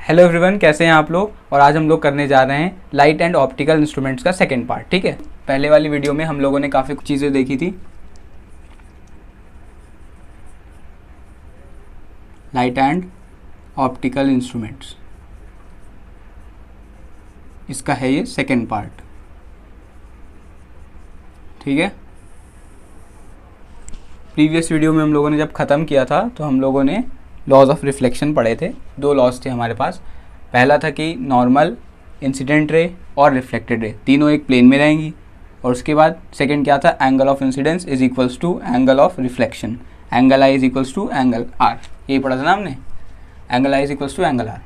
Hello everyone, कैसे हैं आप लोग। और आज हम लोग करने जा रहे हैं लाइट एंड ऑप्टिकल इंस्ट्रूमेंट्स का सेकंड पार्ट। ठीक है, पहले वाली वीडियो में हम लोगों ने काफ़ी चीज़ें देखी थी। लाइट एंड ऑप्टिकल इंस्ट्रूमेंट्स, इसका है ये सेकंड पार्ट। ठीक है, प्रीवियस वीडियो में हम लोगों ने जब ख़त्म किया था तो हम लोगों ने लॉज ऑफ रिफ्लेक्शन पढ़े थे। दो लॉज थे हमारे पास। पहला था कि नॉर्मल, इंसिडेंट रे और रिफ्लेक्टेड रे तीनों एक प्लेन में रहेंगी। और उसके बाद सेकंड क्या था, angle of incidence is equals to angle of reflection, angle I is equals to angle R. यही पढ़ा था ना हमने, angle I is equals to angle R.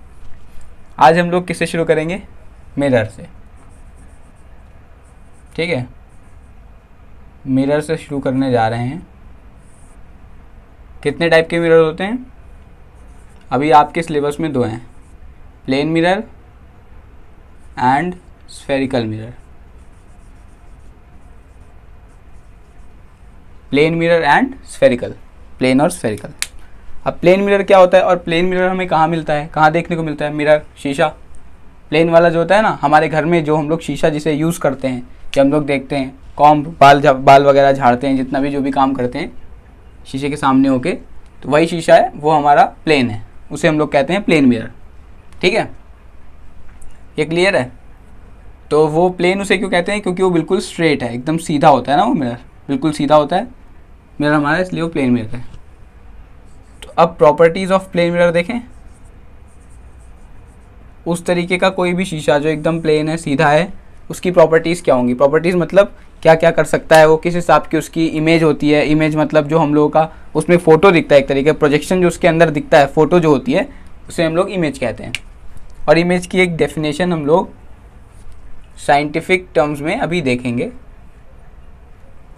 आज हम लोग किससे शुरू करेंगे, मिरर से। ठीक है, मिरर से शुरू करने जा रहे हैं। कितने टाइप के मिरर होते हैं, अभी आपके सिलेबस में दो हैं, plane mirror and spherical mirror. Plane mirror and spherical, plane और स्फेरिकल। अब प्लेन मिरर क्या होता है और प्लेन मिरर हमें कहाँ मिलता है, कहाँ देखने को मिलता है। मिरर, शीशा, प्लेन वाला जो होता है ना हमारे घर में, जो हम लोग शीशा जिसे यूज़ करते हैं, कि हम लोग देखते हैं कॉम्ब, बाल वगैरह झाड़ते हैं, जितना भी जो भी काम करते हैं शीशे के सामने होके, तो वही शीशा है, वो हमारा प्लेन है, उसे हम लोग कहते हैं प्लेन मिरर। ठीक है, ये क्लियर है। तो वो प्लेन उसे क्यों कहते हैं, क्योंकि वो बिल्कुल स्ट्रेट है, एकदम सीधा होता है ना, वो मिरर बिल्कुल सीधा होता है मिरर हमारा, इसलिए वो प्लेन मिरर है। तो अब प्रॉपर्टीज़ ऑफ प्लेन मिरर देखें। उस तरीके का कोई भी शीशा जो एकदम प्लेन है, सीधा है, उसकी प्रॉपर्टीज़ क्या होंगी। प्रॉपर्टीज़ मतलब क्या क्या कर सकता है वो, किस हिसाब की उसकी इमेज होती है। इमेज मतलब जो हम लोगों का उसमें फ़ोटो दिखता है, एक तरीके प्रोजेक्शन जो उसके अंदर दिखता है, फ़ोटो जो होती है, उसे हम लोग इमेज कहते हैं। और इमेज की एक डेफिनेशन हम लोग साइंटिफिक टर्म्स में अभी देखेंगे,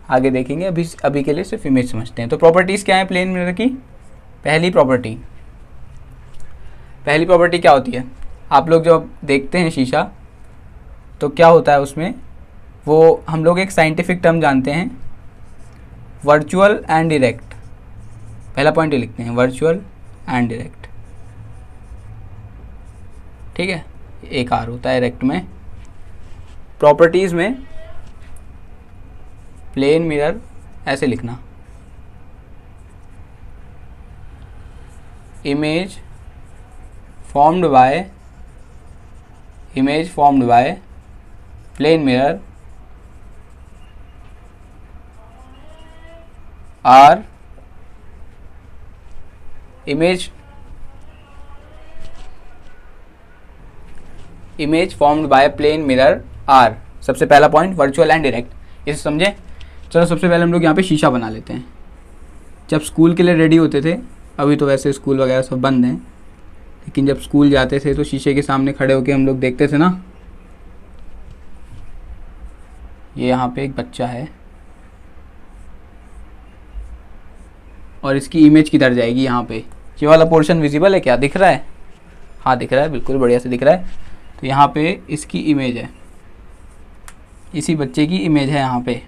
आगे देखेंगे। अभी के लिए सिर्फ इमेज समझते हैं। तो प्रॉपर्टीज़ क्या है प्लेन मिरर की। पहली प्रॉपर्टी क्या होती है, आप लोग जब देखते हैं शीशा तो क्या होता है उसमें, वो हम लोग एक साइंटिफिक टर्म जानते हैं, वर्चुअल एंड डायरेक्ट। पहला पॉइंट ये लिखते हैं, वर्चुअल एंड डायरेक्ट। ठीक है, एक आर होता है डायरेक्ट में। प्रॉपर्टीज़ में प्लेन मिरर ऐसे लिखना, image formed by plane mirror are image formed by plane mirror are. सबसे पहला पॉइंट वर्चुअल एंड डायरेक्ट, इसे समझे। चलो सबसे पहले हम लोग यहाँ पे शीशा बना लेते हैं। जब स्कूल के लिए रेडी होते थे, अभी तो वैसे स्कूल वगैरह सब बंद हैं, लेकिन जब स्कूल जाते थे तो शीशे के सामने खड़े होकर हम लोग देखते थे ना। ये यहाँ पे एक बच्चा है और इसकी इमेज किधर जाएगी, यहाँ पे ये वाला पोर्शन विजिबल है क्या, दिख रहा है। हाँ दिख रहा है, बिल्कुल बढ़िया से दिख रहा है। तो यहाँ पे इसकी इमेज है, इसी बच्चे की इमेज है। यहाँ पे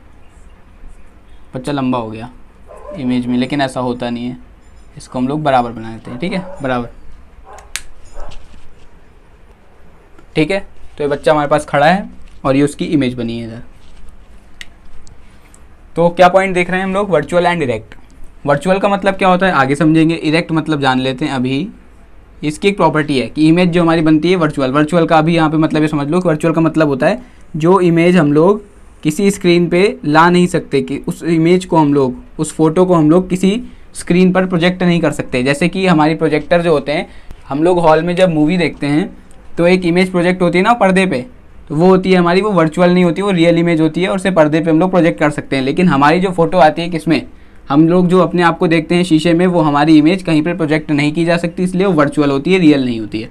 बच्चा लंबा हो गया इमेज में, लेकिन ऐसा होता नहीं है, इसको हम लोग बराबर बना देते हैं। ठीक है, बराबर। ठीक है, तो ये बच्चा हमारे पास खड़ा है और ये उसकी इमेज बनी है इधर। तो क्या पॉइंट देख रहे हैं हम लोग, वर्चुअल एंड डायरेक्ट। वर्चुअल का मतलब क्या होता है आगे समझेंगे, डायरेक्ट मतलब जान लेते हैं अभी। इसकी एक प्रॉपर्टी है कि इमेज जो हमारी बनती है वर्चुअल का अभी यहाँ पे मतलब ये समझ लो, वर्चुअल का मतलब होता है जो इमेज हम लोग किसी स्क्रीन पे ला नहीं सकते, कि उस इमेज को हम लोग, उस फोटो को हम लोग किसी स्क्रीन पर प्रोजेक्ट नहीं कर सकते। जैसे कि हमारी प्रोजेक्टर जो होते हैं, हम लोग हॉल में जब मूवी देखते हैं तो एक इमेज प्रोजेक्ट होती है ना पर्दे पे, तो वो होती है हमारी, वो वर्चुअल नहीं होती, वो रियल इमेज होती है और उसे पर्दे पे हम लोग प्रोजेक्ट कर सकते हैं। लेकिन हमारी जो फोटो आती है किसमें, हम लोग जो अपने आप को देखते हैं शीशे में, वो हमारी इमेज कहीं पर प्रोजेक्ट नहीं की जा सकती, इसलिए वो वर्चुअल होती है, रियल नहीं होती है।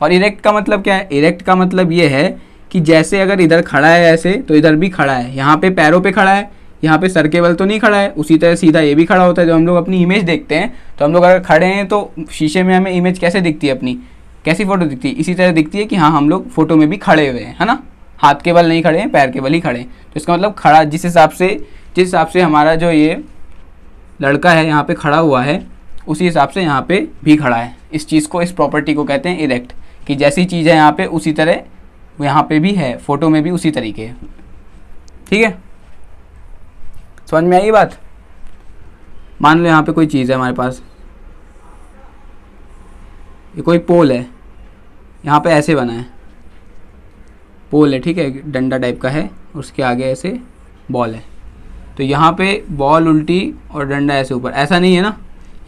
और इरेक्ट का मतलब क्या है, इरेक्ट का मतलब ये है कि जैसे अगर इधर खड़ा है ऐसे, तो इधर भी खड़ा है, यहाँ पे पैरों पे खड़ा है, यहाँ पे सर के बल तो नहीं खड़ा है, उसी तरह सीधा ये भी खड़ा होता है। जब हम लोग अपनी इमेज देखते हैं तो हम लोग अगर खड़े हैं तो शीशे में हमें इमेज कैसे दिखती है अपनी, कैसी फ़ोटो दिखती है, इसी तरह दिखती है कि हाँ हम लोग फोटो में भी खड़े हुए हैं, है ना। हाथ के बल नहीं खड़े हैं, पैर के बल ही खड़े हैं। तो इसका मतलब खड़ा, जिस हिसाब से हमारा जो ये लड़का है यहाँ पे खड़ा हुआ है, उसी हिसाब से यहाँ पे भी खड़ा है। इस चीज़ को, इस प्रॉपर्टी को कहते हैं इरेक्ट। कि जैसी चीज़ है यहाँ पे उसी तरह वो यहाँ पे भी है, फोटो में भी उसी तरीके है। ठीक है, समझ में आई बात। मान लो यहाँ पे कोई चीज़ है हमारे पास, ये कोई पोल है, यहाँ पे ऐसे बना है, पोल है, ठीक है, डंडा टाइप का है, उसके आगे ऐसे बॉल है। तो यहाँ पे बॉल उल्टी और डंडा ऐसे ऊपर, ऐसा नहीं है ना।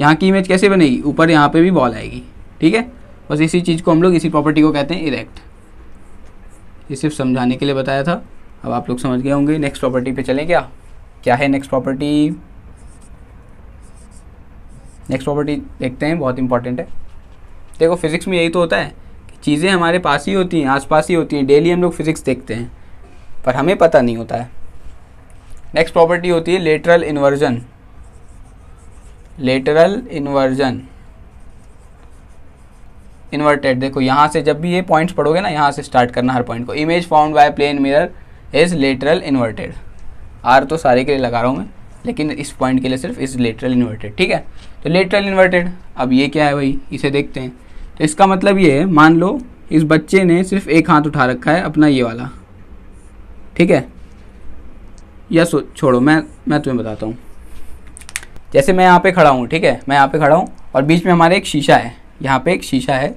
यहाँ की इमेज कैसे बनेगी, ऊपर यहाँ पे भी बॉल आएगी। ठीक है, बस इसी चीज़ को हम लोग, इसी प्रॉपर्टी को कहते हैं इरेक्ट। ये सिर्फ समझाने के लिए बताया था, अब आप लोग समझ गए होंगे। नेक्स्ट प्रॉपर्टी पे चलें क्या, क्या है नेक्स्ट प्रॉपर्टी। नेक्स्ट प्रॉपर्टी देखते हैं, बहुत इंपॉर्टेंट है। देखो फिजिक्स में यही तो होता है कि चीज़ें हमारे पास ही होती हैं, आसपास ही होती हैं, डेली हम लोग फिजिक्स देखते हैं पर हमें पता नहीं होता है। नेक्स्ट प्रॉपर्टी होती है lateral inversion. Lateral inversion, inverted. देखो यहाँ से जब भी ये पॉइंट्स पढ़ोगे ना, यहाँ से स्टार्ट करना हर पॉइंट को। Image found by plane mirror is lateral inverted. आर तो सारे के लिए लगा रहा हूँ मैं, लेकिन इस पॉइंट के लिए सिर्फ इज लेटरल इन्वर्टेड। ठीक है, तो लेटरल इन्वर्टेड। अब ये क्या है भाई, इसे देखते हैं। तो इसका मतलब ये है, मान लो इस बच्चे ने सिर्फ एक हाथ उठा रखा है अपना, ये वाला। ठीक है, या छोड़ो, मैं तुम्हें बताता हूँ। जैसे मैं यहाँ पे खड़ा हूँ, ठीक है, मैं यहाँ पे खड़ा हूँ और बीच में हमारे एक शीशा है, यहाँ पे एक शीशा है।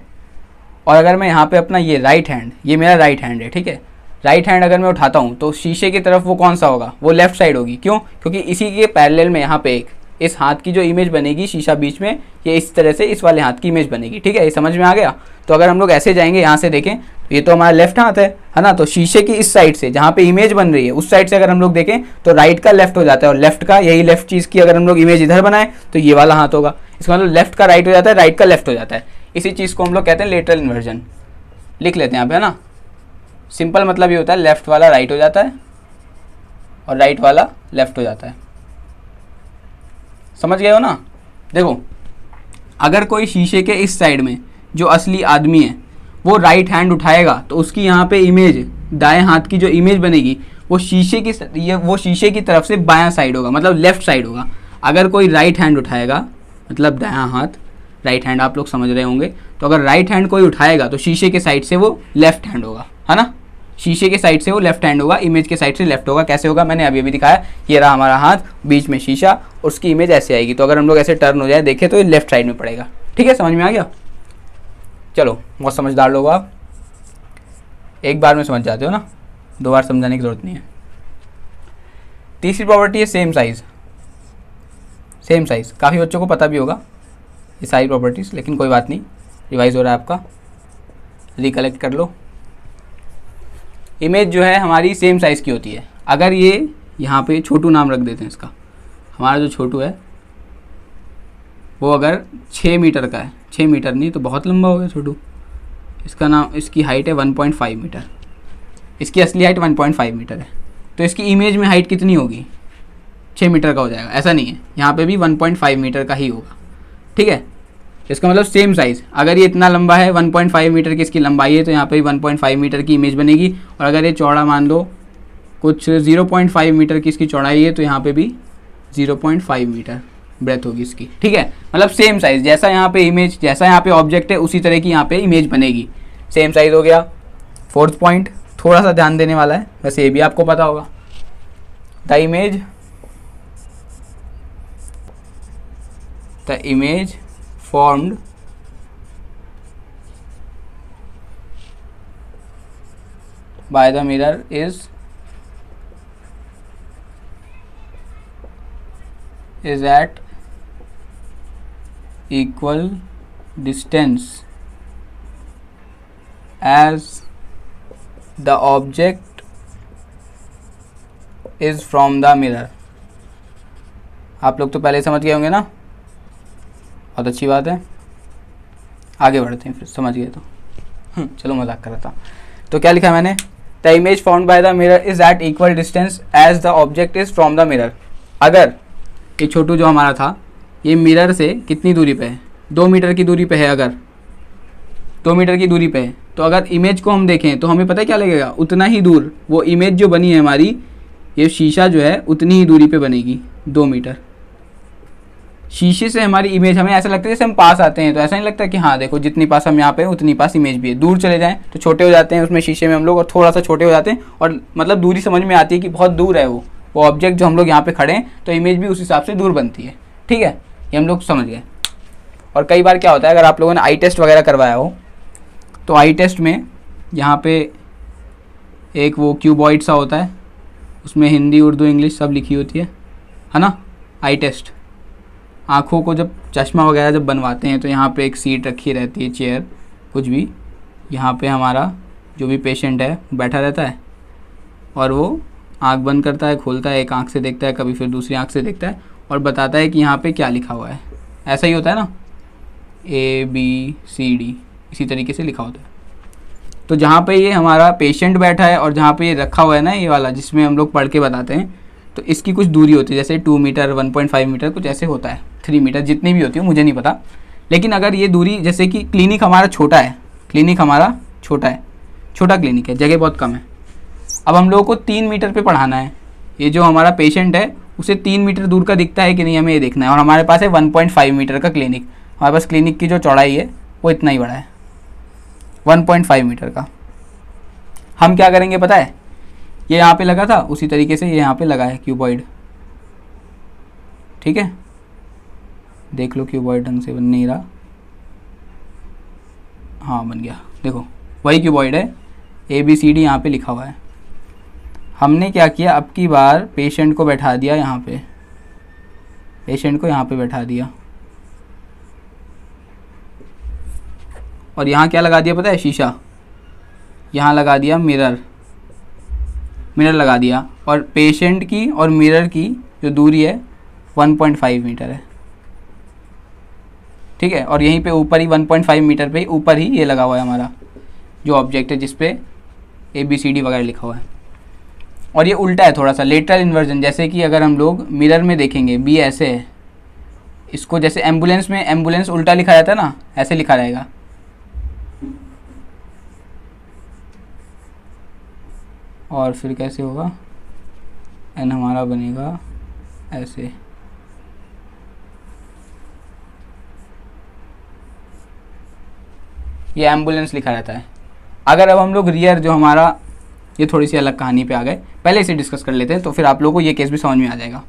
और अगर मैं यहाँ पे अपना ये राइट हैंड, ये मेरा राइट हैंड है, ठीक है, राइट हैंड अगर मैं उठाता हूँ तो शीशे की तरफ वो कौन सा होगा, वो लेफ्ट साइड होगी। क्यों, क्योंकि इसी के पैरेलल में यहाँ पे एक इस हाथ की जो इमेज बनेगी, शीशा बीच में, ये इस तरह से इस वाले हाथ की इमेज बनेगी। ठीक है, ये समझ में आ गया। तो अगर हम लोग ऐसे जाएंगे, यहाँ से देखें तो ये तो हमारा लेफ्ट हाथ है ना। तो शीशे की इस साइड से जहाँ पे इमेज बन रही है, उस साइड से अगर हम लोग देखें तो राइट का लेफ्ट हो जाता है, और लेफ्ट का, यही लेफ्ट चीज़ की अगर हम लोग इमेज इधर बनाए तो ये वाला हाथ होगा। इसका मतलब लेफ्ट का राइट हो जाता है, राइट का लेफ्ट हो जाता है। इसी चीज़ को हम लोग कहते हैं लेटरल इन्वर्जन। लिख लेते हैं यहाँ पे, है ना। सिंपल मतलब ये होता है, लेफ्ट वाला राइट हो जाता है और राइट वाला लेफ्ट हो जाता है। समझ गए हो ना। देखो अगर कोई शीशे के इस साइड में जो असली आदमी है वो राइट हैंड उठाएगा तो उसकी यहाँ पे इमेज, दाएं हाथ की जो इमेज बनेगी वो शीशे की तरफ से बायां साइड होगा, मतलब लेफ्ट साइड होगा। अगर कोई राइट हैंड उठाएगा, मतलब दायां हाथ, राइट हैंड आप लोग समझ रहे होंगे। तो अगर राइट हैंड कोई उठाएगा तो शीशे के साइड से वो लेफ्ट हैंड होगा, है ना। शीशे के साइड से वो लेफ्ट हैंड होगा, इमेज के साइड से लेफ्ट होगा। कैसे होगा, मैंने अभी दिखाया। ये रहा हमारा हाथ, बीच में शीशा, उसकी इमेज ऐसे आएगी। तो अगर हम लोग ऐसे टर्न हो जाए, देखें तो ये लेफ्ट साइड में पड़ेगा। ठीक है, समझ में आ गया। चलो, बहुत समझदार लोग आप, एक बार में समझ जाते हो ना, दो बार समझाने की जरूरत नहीं है। तीसरी प्रॉपर्टी है सेम साइज। सेम साइज काफ़ी बच्चों को पता भी होगा ये सारी प्रॉपर्टीज़, लेकिन कोई बात नहीं, रिवाइज हो रहा है आपका, रिकलेक्ट कर लो। इमेज जो है हमारी सेम साइज़ की होती है। अगर ये यहाँ पे छोटू नाम रख देते हैं इसका, हमारा जो छोटू है वो अगर 6 मीटर का है, 6 मीटर नहीं तो बहुत लंबा हो गया छोटू, इसका नाम, इसकी हाइट है 1.5 मीटर, इसकी असली हाइट 1.5 मीटर है। तो इसकी इमेज में हाइट कितनी होगी, 6 मीटर का हो जाएगा। ऐसा नहीं है, यहाँ पे भी 1.5 मीटर का ही होगा। ठीक है, इसका मतलब सेम साइज़। अगर ये इतना लंबा है, 1.5 मीटर की इसकी लंबाई है, तो यहाँ पे भी 1.5 मीटर की इमेज बनेगी। और अगर ये चौड़ा मान लो कुछ 0.5 मीटर की इसकी चौड़ाई है, तो यहाँ पे भी 0.5 मीटर ब्रेथ होगी इसकी। ठीक है, मतलब सेम साइज़, जैसा यहाँ पे इमेज, जैसा यहाँ पे ऑब्जेक्ट है, उसी तरह की यहाँ पे इमेज बनेगी। सेम साइज़ हो गया। फोर्थ पॉइंट थोड़ा सा ध्यान देने वाला है, वैसे ये भी आपको पता होगा। The image formed by the mirror is at equal distance as the object is from the mirror। आप लोग तो पहले समझ गए होंगे ना, बहुत अच्छी बात है। आगे बढ़ते हैं, फिर समझ गए तो चलो, मजाक कर रहा था। तो क्या लिखा मैंने, the image found by the mirror is at equal distance as the object is from the mirror. अगर ये छोटू जो हमारा था, ये मिरर से कितनी दूरी पे है, 2 मीटर की दूरी पे है। अगर 2 मीटर की दूरी पे है, तो अगर इमेज को हम देखें तो हमें पता है क्या लगेगा, उतना ही दूर वो इमेज जो बनी है हमारी, ये शीशा जो है उतनी ही दूरी पे बनेगी, 2 मीटर। शीशे से हमारी इमेज, हमें ऐसा लगता है जैसे हम पास आते हैं तो ऐसा नहीं लगता कि हाँ देखो जितनी पास हम यहाँ पे हैं उतनी पास इमेज भी है। दूर चले जाएं तो छोटे हो जाते हैं उसमें शीशे में हम लोग, और थोड़ा सा छोटे हो जाते हैं और मतलब दूरी समझ में आती है कि बहुत दूर है वो ऑब्जेक्ट जो हम लोग यहाँ पे खड़े हैं, तो इमेज भी उस हिसाब से दूर बनती है। ठीक है, ये हम लोग समझ गए। और कई बार क्या होता है, अगर आप लोगों ने आई टेस्ट वगैरह करवाया हो तो आई टेस्ट में यहाँ पे एक वो क्यूबॉइड सा होता है, उसमें हिंदी उर्दू इंग्लिश सब लिखी होती है ना। आई टेस्ट, आँखों को जब चश्मा वगैरह जब बनवाते हैं तो यहाँ पे एक सीट रखी रहती है, चेयर कुछ भी, यहाँ पे हमारा जो भी पेशेंट है बैठा रहता है और वो आँख बंद करता है, खोलता है, एक आँख से देखता है, कभी फिर दूसरी आँख से देखता है और बताता है कि यहाँ पे क्या लिखा हुआ है। ऐसा ही होता है ना, ABCD इसी तरीके से लिखा होता है। तो जहाँ पे ये हमारा पेशेंट बैठा है और जहाँ पे ये रखा हुआ है ना ये वाला जिसमें हम लोग पढ़ के बताते हैं, तो इसकी कुछ दूरी होती है, जैसे 2 मीटर 1.5 मीटर कुछ ऐसे होता है, 3 मीटर जितनी भी होती है मुझे नहीं पता। लेकिन अगर ये दूरी, जैसे कि क्लिनिक हमारा छोटा है, क्लिनिक हमारा छोटा है, छोटा क्लिनिक है, जगह बहुत कम है, अब हम लोगों को 3 मीटर पे पढ़ाना है, ये जो हमारा पेशेंट है उसे 3 मीटर दूर का दिखता है कि नहीं, हमें ये देखना है। और हमारे पास है 1.5 मीटर का क्लिनिक, हमारे पास क्लिनिक की जो चौड़ाई है वो इतना ही बड़ा है, 1.5 मीटर का। हम क्या करेंगे पता है, ये यहाँ पे लगा था उसी तरीके से ये यहाँ पे लगा है क्यूबॉइड। ठीक है, देख लो क्यूबॉइड ढंग से बन नहीं रहा, हाँ बन गया, देखो वही क्यूबॉइड है, ABCD यहाँ पे लिखा हुआ है। हमने क्या किया, अब की बार पेशेंट को बैठा दिया यहाँ पे, पेशेंट को यहाँ पे बैठा दिया और यहाँ क्या लगा दिया पता है, शीशा, यहाँ लगा दिया मिरर, मिरर लगा दिया और पेशेंट की और मिरर की जो दूरी है 1.5 मीटर है। ठीक है, और यहीं पे ऊपर ही 1.5 मीटर पे ऊपर ही ये लगा हुआ है हमारा जो ऑब्जेक्ट है जिसपे ABCD वगैरह लिखा हुआ है। और ये उल्टा है थोड़ा सा, लेटरल इन्वर्जन, जैसे कि अगर हम लोग मिरर में देखेंगे B ऐसे है, इसको जैसे एम्बुलेंस में एम्बुलेंस उल्टा लिखा जाता है ना, ऐसे लिखा रहेगा। और फिर कैसे होगा, N हमारा बनेगा ऐसे, ये एम्बुलेंस लिखा रहता है। अगर अब हम लोग रियर जो हमारा, ये थोड़ी सी अलग कहानी पे आ गए, पहले इसे डिस्कस कर लेते हैं तो फिर आप लोगों को ये केस भी समझ में आ जाएगा।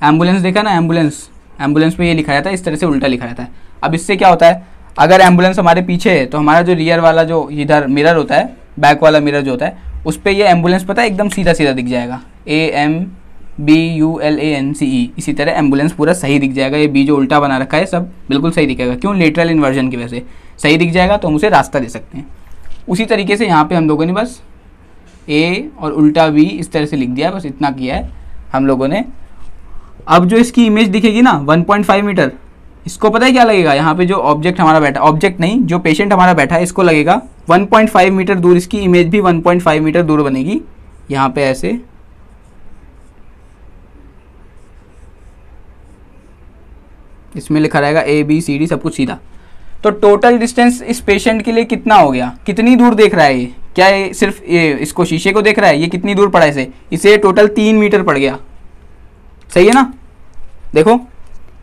एम्बुलेंस देखा ना, एम्बुलेंस, एम्बुलेंस पे ये लिखा रहता है, इस तरह से उल्टा लिखा रहता है। अब इससे क्या होता है, अगर एम्बुलेंस हमारे पीछे है तो हमारा जो रियर वाला जो इधर मिरर होता है, बैक वाला मिरर जो होता है, उस पर ये एम्बुलेंस पता है एकदम सीधा सीधा दिख जाएगा, AMBULANCE, इसी तरह एम्बुलेंस पूरा सही दिख जाएगा। ये बी जो उल्टा बना रखा है सब बिल्कुल सही दिखेगा, क्यों, लेटरल इन्वर्जन की वजह से सही दिख जाएगा, तो हम उसे रास्ता दे सकते हैं। उसी तरीके से यहाँ पे हम लोगों ने बस A और उल्टा B इस तरह से लिख दिया है, बस इतना किया है हम लोगों ने। अब जो इसकी इमेज दिखेगी ना 1.5 मीटर, इसको पता है क्या लगेगा, यहाँ पे जो ऑब्जेक्ट हमारा बैठा, ऑब्जेक्ट नहीं जो पेशेंट हमारा बैठा है, इसको लगेगा 1.5 मीटर दूर, इसकी इमेज भी 1.5 मीटर दूर बनेगी, यहाँ पे ऐसे। इसमें लिखा रहेगा ABCD सब कुछ सीधा। तो टोटल डिस्टेंस इस पेशेंट के लिए कितना हो गया, कितनी दूर देख रहा है ये, क्या ये सिर्फ ये इसको शीशे को देख रहा है, ये कितनी दूर पड़ा इसे टोटल 3 मीटर पड़ गया। सही है ना, देखो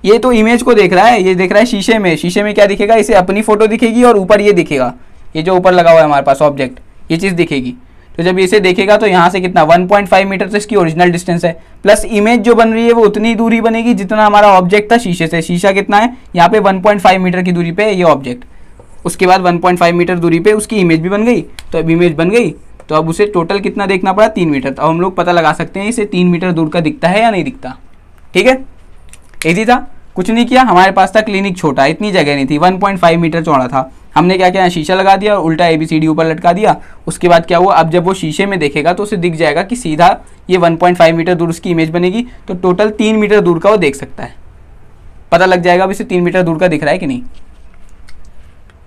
ये तो इमेज को देख रहा है, ये देख रहा है शीशे में, शीशे में क्या दिखेगा, इसे अपनी फोटो दिखेगी और ऊपर ये दिखेगा, ये जो ऊपर लगा हुआ है हमारे पास ऑब्जेक्ट, ये चीज़ दिखेगी। तो जब इसे देखेगा तो यहाँ से कितना 1.5 मीटर तो इसकी ओरिजिनल डिस्टेंस है, प्लस इमेज जो बन रही है वो उतनी दूरी बनेगी जितना हमारा ऑब्जेक्ट था शीशे से। शीशा कितना है, यहाँ पे 1.5 मीटर की दूरी पे है ये ऑब्जेक्ट, उसके बाद 1.5 मीटर दूरी पे उसकी इमेज भी बन गई। तो अब इमेज बन गई तो अब उसे टोटल कितना देखना पड़ा, 3 मीटर। तो अब हम लोग पता लगा सकते हैं इसे 3 मीटर दूर का दिखता है या नहीं दिखता। ठीक है, इजी था, कुछ नहीं किया, हमारे पास था क्लिनिक छोटा, इतनी जगह नहीं थी, 1.5 मीटर चौड़ा था, हमने क्या किया, शीशा लगा दिया और उल्टा ABCD ऊपर लटका दिया। उसके बाद क्या हुआ, अब जब वो शीशे में देखेगा तो उसे दिख जाएगा कि सीधा ये 1.5 मीटर दूर उसकी इमेज बनेगी, तो टोटल 3 मीटर दूर का वो देख सकता है, पता लग जाएगा अब इसे 3 मीटर दूर का दिख रहा है कि नहीं।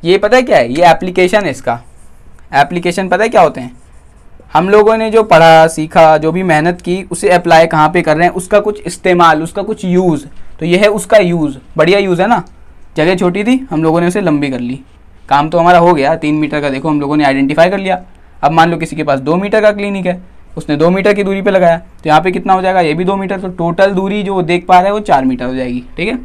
ये पता है क्या है, ये एप्लीकेशन है इसका। एप्लीकेशन पता है क्या होते हैं, हम लोगों ने जो पढ़ा सीखा जो भी मेहनत की उसे अप्लाई कहाँ पे कर रहे हैं, उसका कुछ इस्तेमाल, उसका कुछ यूज़। तो ये है उसका यूज़, बढ़िया यूज़ है ना। जगह छोटी थी, हम लोगों ने उसे लंबी कर ली, काम तो हमारा हो गया 3 मीटर का, देखो हम लोगों ने आइडेंटिफाई कर लिया। अब मान लो किसी के पास 2 मीटर का क्लिनिक है, उसने 2 मीटर की दूरी पे लगाया, तो यहाँ पे कितना हो जाएगा, ये भी 2 मीटर, तो टोटल दूरी जो देख पा रहा है वो 4 मीटर हो जाएगी। ठीक है,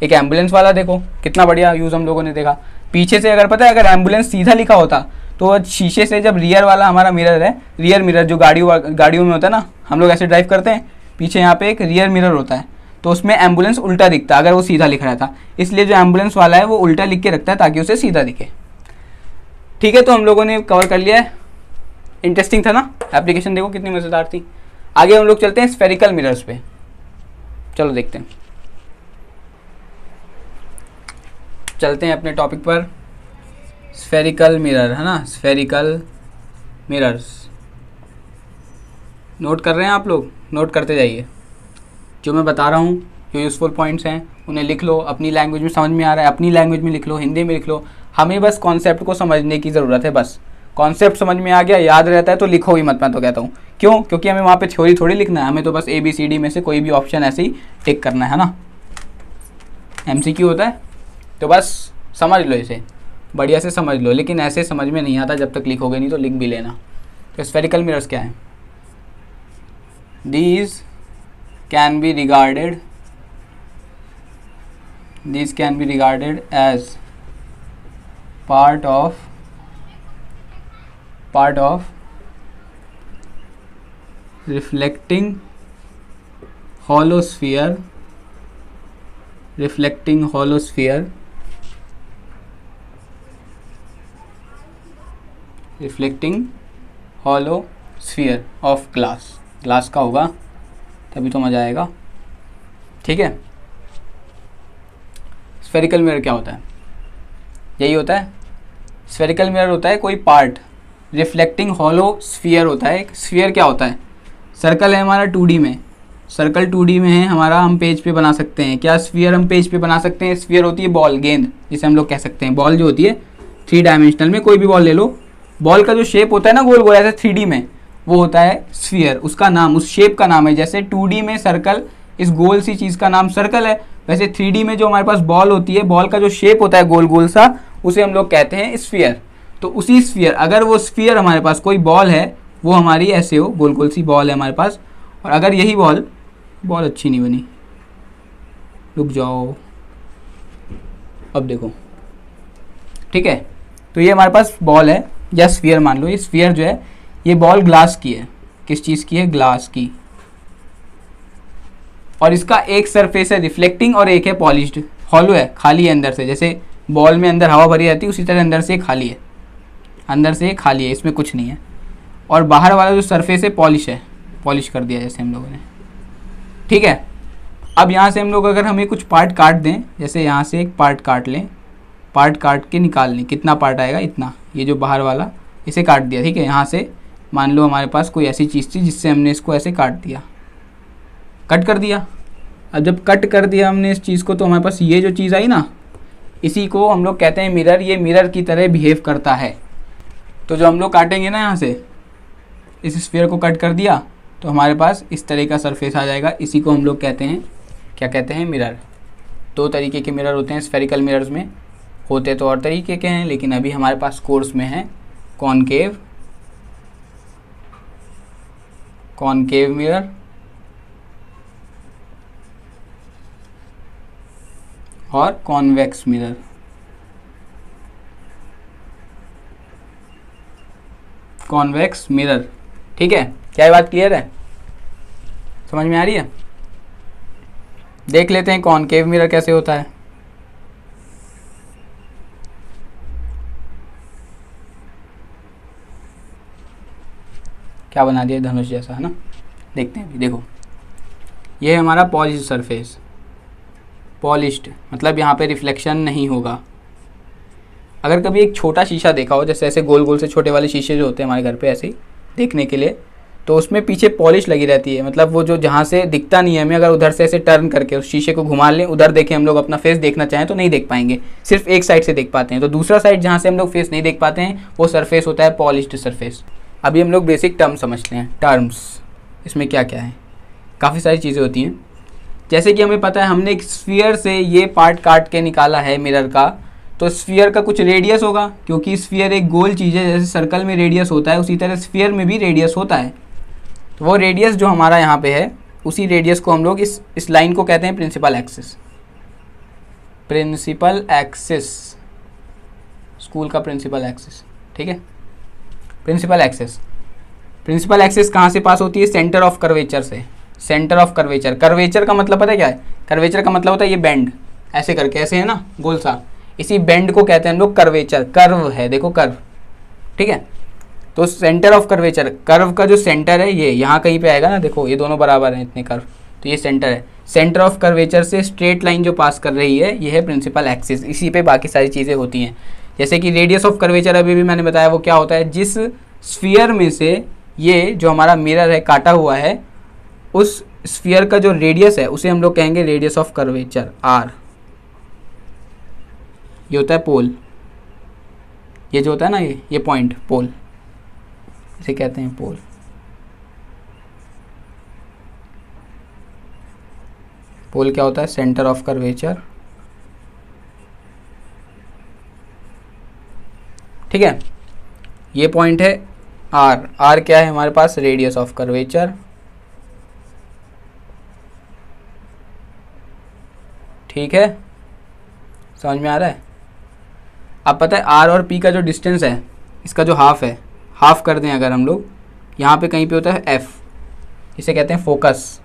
एक एम्बुलेंस वाला देखो कितना बढ़िया यूज़ हम लोगों ने देखा। पीछे से अगर पता है, अगर एम्बुलेंस सीधा लिखा होता तो शीशे से जब रियर वाला हमारा मिरर है, रियर मिरर जो गाड़ियों में होता है ना, हम लोग ऐसे ड्राइव करते हैं, पीछे यहाँ पे एक रियर मिरर होता है, तो उसमें एम्बुलेंस उल्टा दिखता अगर वो सीधा लिख रहा था। इसलिए जो एम्बुलेंस वाला है वो उल्टा लिख के रखता है ताकि उसे सीधा दिखे। ठीक है, तो हम लोगों ने कवर कर लिया है। इंटरेस्टिंग था ना, एप्लीकेशन देखो कितनी मज़ेदार थी। आगे हम लोग चलते हैं स्फेरिकल मिरर्स पे। चलो देखते हैं, चलते हैं अपने टॉपिक पर। स्फेरिकल मिरर है ना, स्फेरिकल मिरर्स नोट कर रहे हैं आप लोग, नोट करते जाइए। जो मैं बता रहा हूँ, जो यूज़फुल पॉइंट्स हैं उन्हें लिख लो। अपनी लैंग्वेज में समझ में आ रहा है अपनी लैंग्वेज में लिख लो, हिंदी में लिख लो। हमें बस कॉन्सेप्ट को समझने की ज़रूरत है। बस कॉन्सेप्ट समझ में आ गया, याद रहता है तो लिखो ही मत। मैं तो कहता हूँ क्यों, क्योंकि हमें वहाँ पे थ्योरी थोड़ी लिखना है, हमें तो बस ABCD में से कोई भी ऑप्शन ऐसे ही टिक करना है ना। MCQ होता है तो बस समझ लो, इसे बढ़िया से समझ लो। लेकिन ऐसे समझ में नहीं आता जब तक लिखोगे नहीं, तो लिख भी लेना। तो स्फेरिकल मिरर्स क्या है? These can be regarded as part of reflecting hollow sphere of glass का होगा तभी तो मज़ा आएगा। ठीक है, स्फेरिकल मिरर क्या होता है? यही होता है, स्फेरिकल मिरर होता है कोई पार्ट, रिफ्लेक्टिंग हॉलो स्फीयर होता है। स्फीयर क्या होता है? सर्कल है हमारा 2D में, सर्कल 2D में है हमारा, हम पेज पे बना सकते हैं। क्या स्फीयर हम पेज पे बना सकते हैं? स्फीयर होती है बॉल, गेंद जिसे हम लोग कह सकते हैं। बॉल जो होती है 3 डायमेंशनल में, कोई भी बॉल ले लो, बॉल का जो शेप होता है ना गोल गोल ऐसे 3D में, वो होता है स्फीयर। उसका नाम, उस शेप का नाम है। जैसे 2D में सर्कल, इस गोल सी चीज़ का नाम सर्कल है, वैसे 3D में जो हमारे पास बॉल होती है, बॉल का जो शेप होता है गोल गोल सा, उसे हम लोग कहते हैं स्फीयर। तो उसी स्फीयर, अगर वो स्फीयर हमारे पास कोई बॉल है, वो हमारी ऐसे हो, गोल गोल सी बॉल है हमारे पास, और अगर यही बॉल अच्छी नहीं बनी, रुक जाओ, अब देखो, ठीक है, तो ये हमारे पास बॉल है या स्फीयर मान लो। ये स्फीयर जो है, ये बॉल ग्लास की है। किस चीज़ की है? ग्लास की। और इसका एक सरफेस है रिफ्लेक्टिंग और एक है पॉलिश्ड, हॉलो है, खाली है अंदर से। जैसे बॉल में अंदर हवा भरी रहती है, उसी तरह अंदर से खाली है, अंदर से खाली है, इसमें कुछ नहीं है। और बाहर वाला जो सरफेस है पॉलिश है, पॉलिश कर दिया जैसे हम लोगों ने। ठीक है, अब यहाँ से हम लोग अगर हमें कुछ पार्ट काट दें, जैसे यहाँ से एक पार्ट काट लें, पार्ट काट के निकाल लें, कितना पार्ट आएगा? इतना। ये जो बाहर वाला, इसे काट दिया। ठीक है, यहाँ से मान लो हमारे पास कोई ऐसी चीज़ थी जिससे हमने इसको ऐसे काट दिया, कट कर दिया। अब जब कट कर दिया हमने इस चीज़ को, तो हमारे पास ये जो चीज़ आई ना, इसी को हम लोग कहते हैं मिरर। ये मिरर की तरह बिहेव करता है। तो जो हम लोग काटेंगे ना, यहाँ से इस स्फीयर को कट कर दिया, तो हमारे पास इस तरह का सरफेस आ जाएगा। इसी को हम लोग कहते हैं, क्या कहते हैं? मिरर। 2 तरीके के मिरर होते हैं स्फेरिकल मिरर्स में, होते तो और तरीके के हैं, लेकिन अभी हमारे पास कोर्स में है कॉनकेव मिरर और कॉन्वेक्स मिरर। कॉन्वेक्स मिरर, ठीक है, क्या ये बात क्लियर है? समझ में आ रही है? देख लेते हैं कॉनकेव मिरर कैसे होता है। क्या बना दिया? धनुष जैसा, है ना। देखते हैं, देखो, ये है हमारा पॉलिश्ड सरफेस। पॉलिश्ड मतलब यहाँ पे रिफ्लेक्शन नहीं होगा। अगर कभी एक छोटा शीशा देखा हो, जैसे ऐसे गोल गोल से छोटे वाले शीशे जो होते हैं हमारे घर पे ऐसे ही देखने के लिए, तो उसमें पीछे पॉलिश लगी रहती है। मतलब वो जो जहाँ से दिखता नहीं है हमें, अगर उधर से ऐसे टर्न करके उस शीशे को घुमा लें, उधर देखें हम लोग अपना फेस देखना चाहें तो नहीं देख पाएंगे, सिर्फ एक साइड से देख पाते हैं। तो दूसरा साइड जहाँ से हम लोग फेस नहीं देख पाते हैं, वो सरफेस होता है पॉलिश्ड सरफेस। अभी हम लोग बेसिक टर्म समझते हैं। टर्म्स इसमें क्या क्या है? काफ़ी सारी चीज़ें होती हैं। जैसे कि हमें पता है, हमने एक स्फीयर से ये पार्ट काट के निकाला है मिरर का, तो स्फीयर का कुछ रेडियस होगा, क्योंकि स्फीयर एक गोल चीज़ है। जैसे सर्कल में रेडियस होता है, उसी तरह स्फीयर में भी रेडियस होता है। तो वो रेडियस जो हमारा यहाँ पे है, उसी रेडियस को हम लोग इस लाइन को कहते हैं principal axis. Principal axis, school का प्रिंसिपल एक्सिस, ठीक है। प्रिंसिपल एक्सिस, प्रिंसिपल एक्सिस कहाँ से पास होती है? सेंटर ऑफ कर्वेचर से। सेंटर ऑफ कर्वेचर, कर्वेचर का मतलब पता है क्या है? कर्वेचर का मतलब होता है ये बेंड, ऐसे करके, ऐसे है ना गोल सा, इसी बेंड को कहते हैं हम लोग कर्वेचर। कर्व है, देखो कर्व, ठीक है। तो सेंटर ऑफ कर्वेचर, कर्व का जो सेंटर है ये यहाँ कहीं पे आएगा ना, देखो ये दोनों बराबर हैं इतने कर्व, तो ये सेंटर है। सेंटर ऑफ कर्वेचर से स्ट्रेट लाइन जो पास कर रही है ये है प्रिंसिपल एक्सिस, इसी पे बाकी सारी चीज़ें होती हैं। जैसे कि रेडियस ऑफ कर्वेचर अभी भी मैंने बताया, वो क्या होता है? जिस स्फीयर में से ये जो हमारा मिरर है काटा हुआ है, उस स्फीयर का जो रेडियस है उसे हम लोग कहेंगे रेडियस ऑफ कर्वेचर, आर। ये होता है पोल, ये जो होता है ना ये पॉइंट, पोल, इसे कहते हैं पोल। पोल क्या होता है? सेंटर ऑफ कर्वेचर, ठीक है। ये पॉइंट है आर, आर क्या है हमारे पास? रेडियस ऑफ कर्वेचर, ठीक है, समझ में आ रहा है? अब पता है आर और पी का जो डिस्टेंस है, इसका जो हाफ है, हाफ कर दें अगर हम लोग, यहाँ पे कहीं पे होता है एफ, इसे कहते हैं फोकस,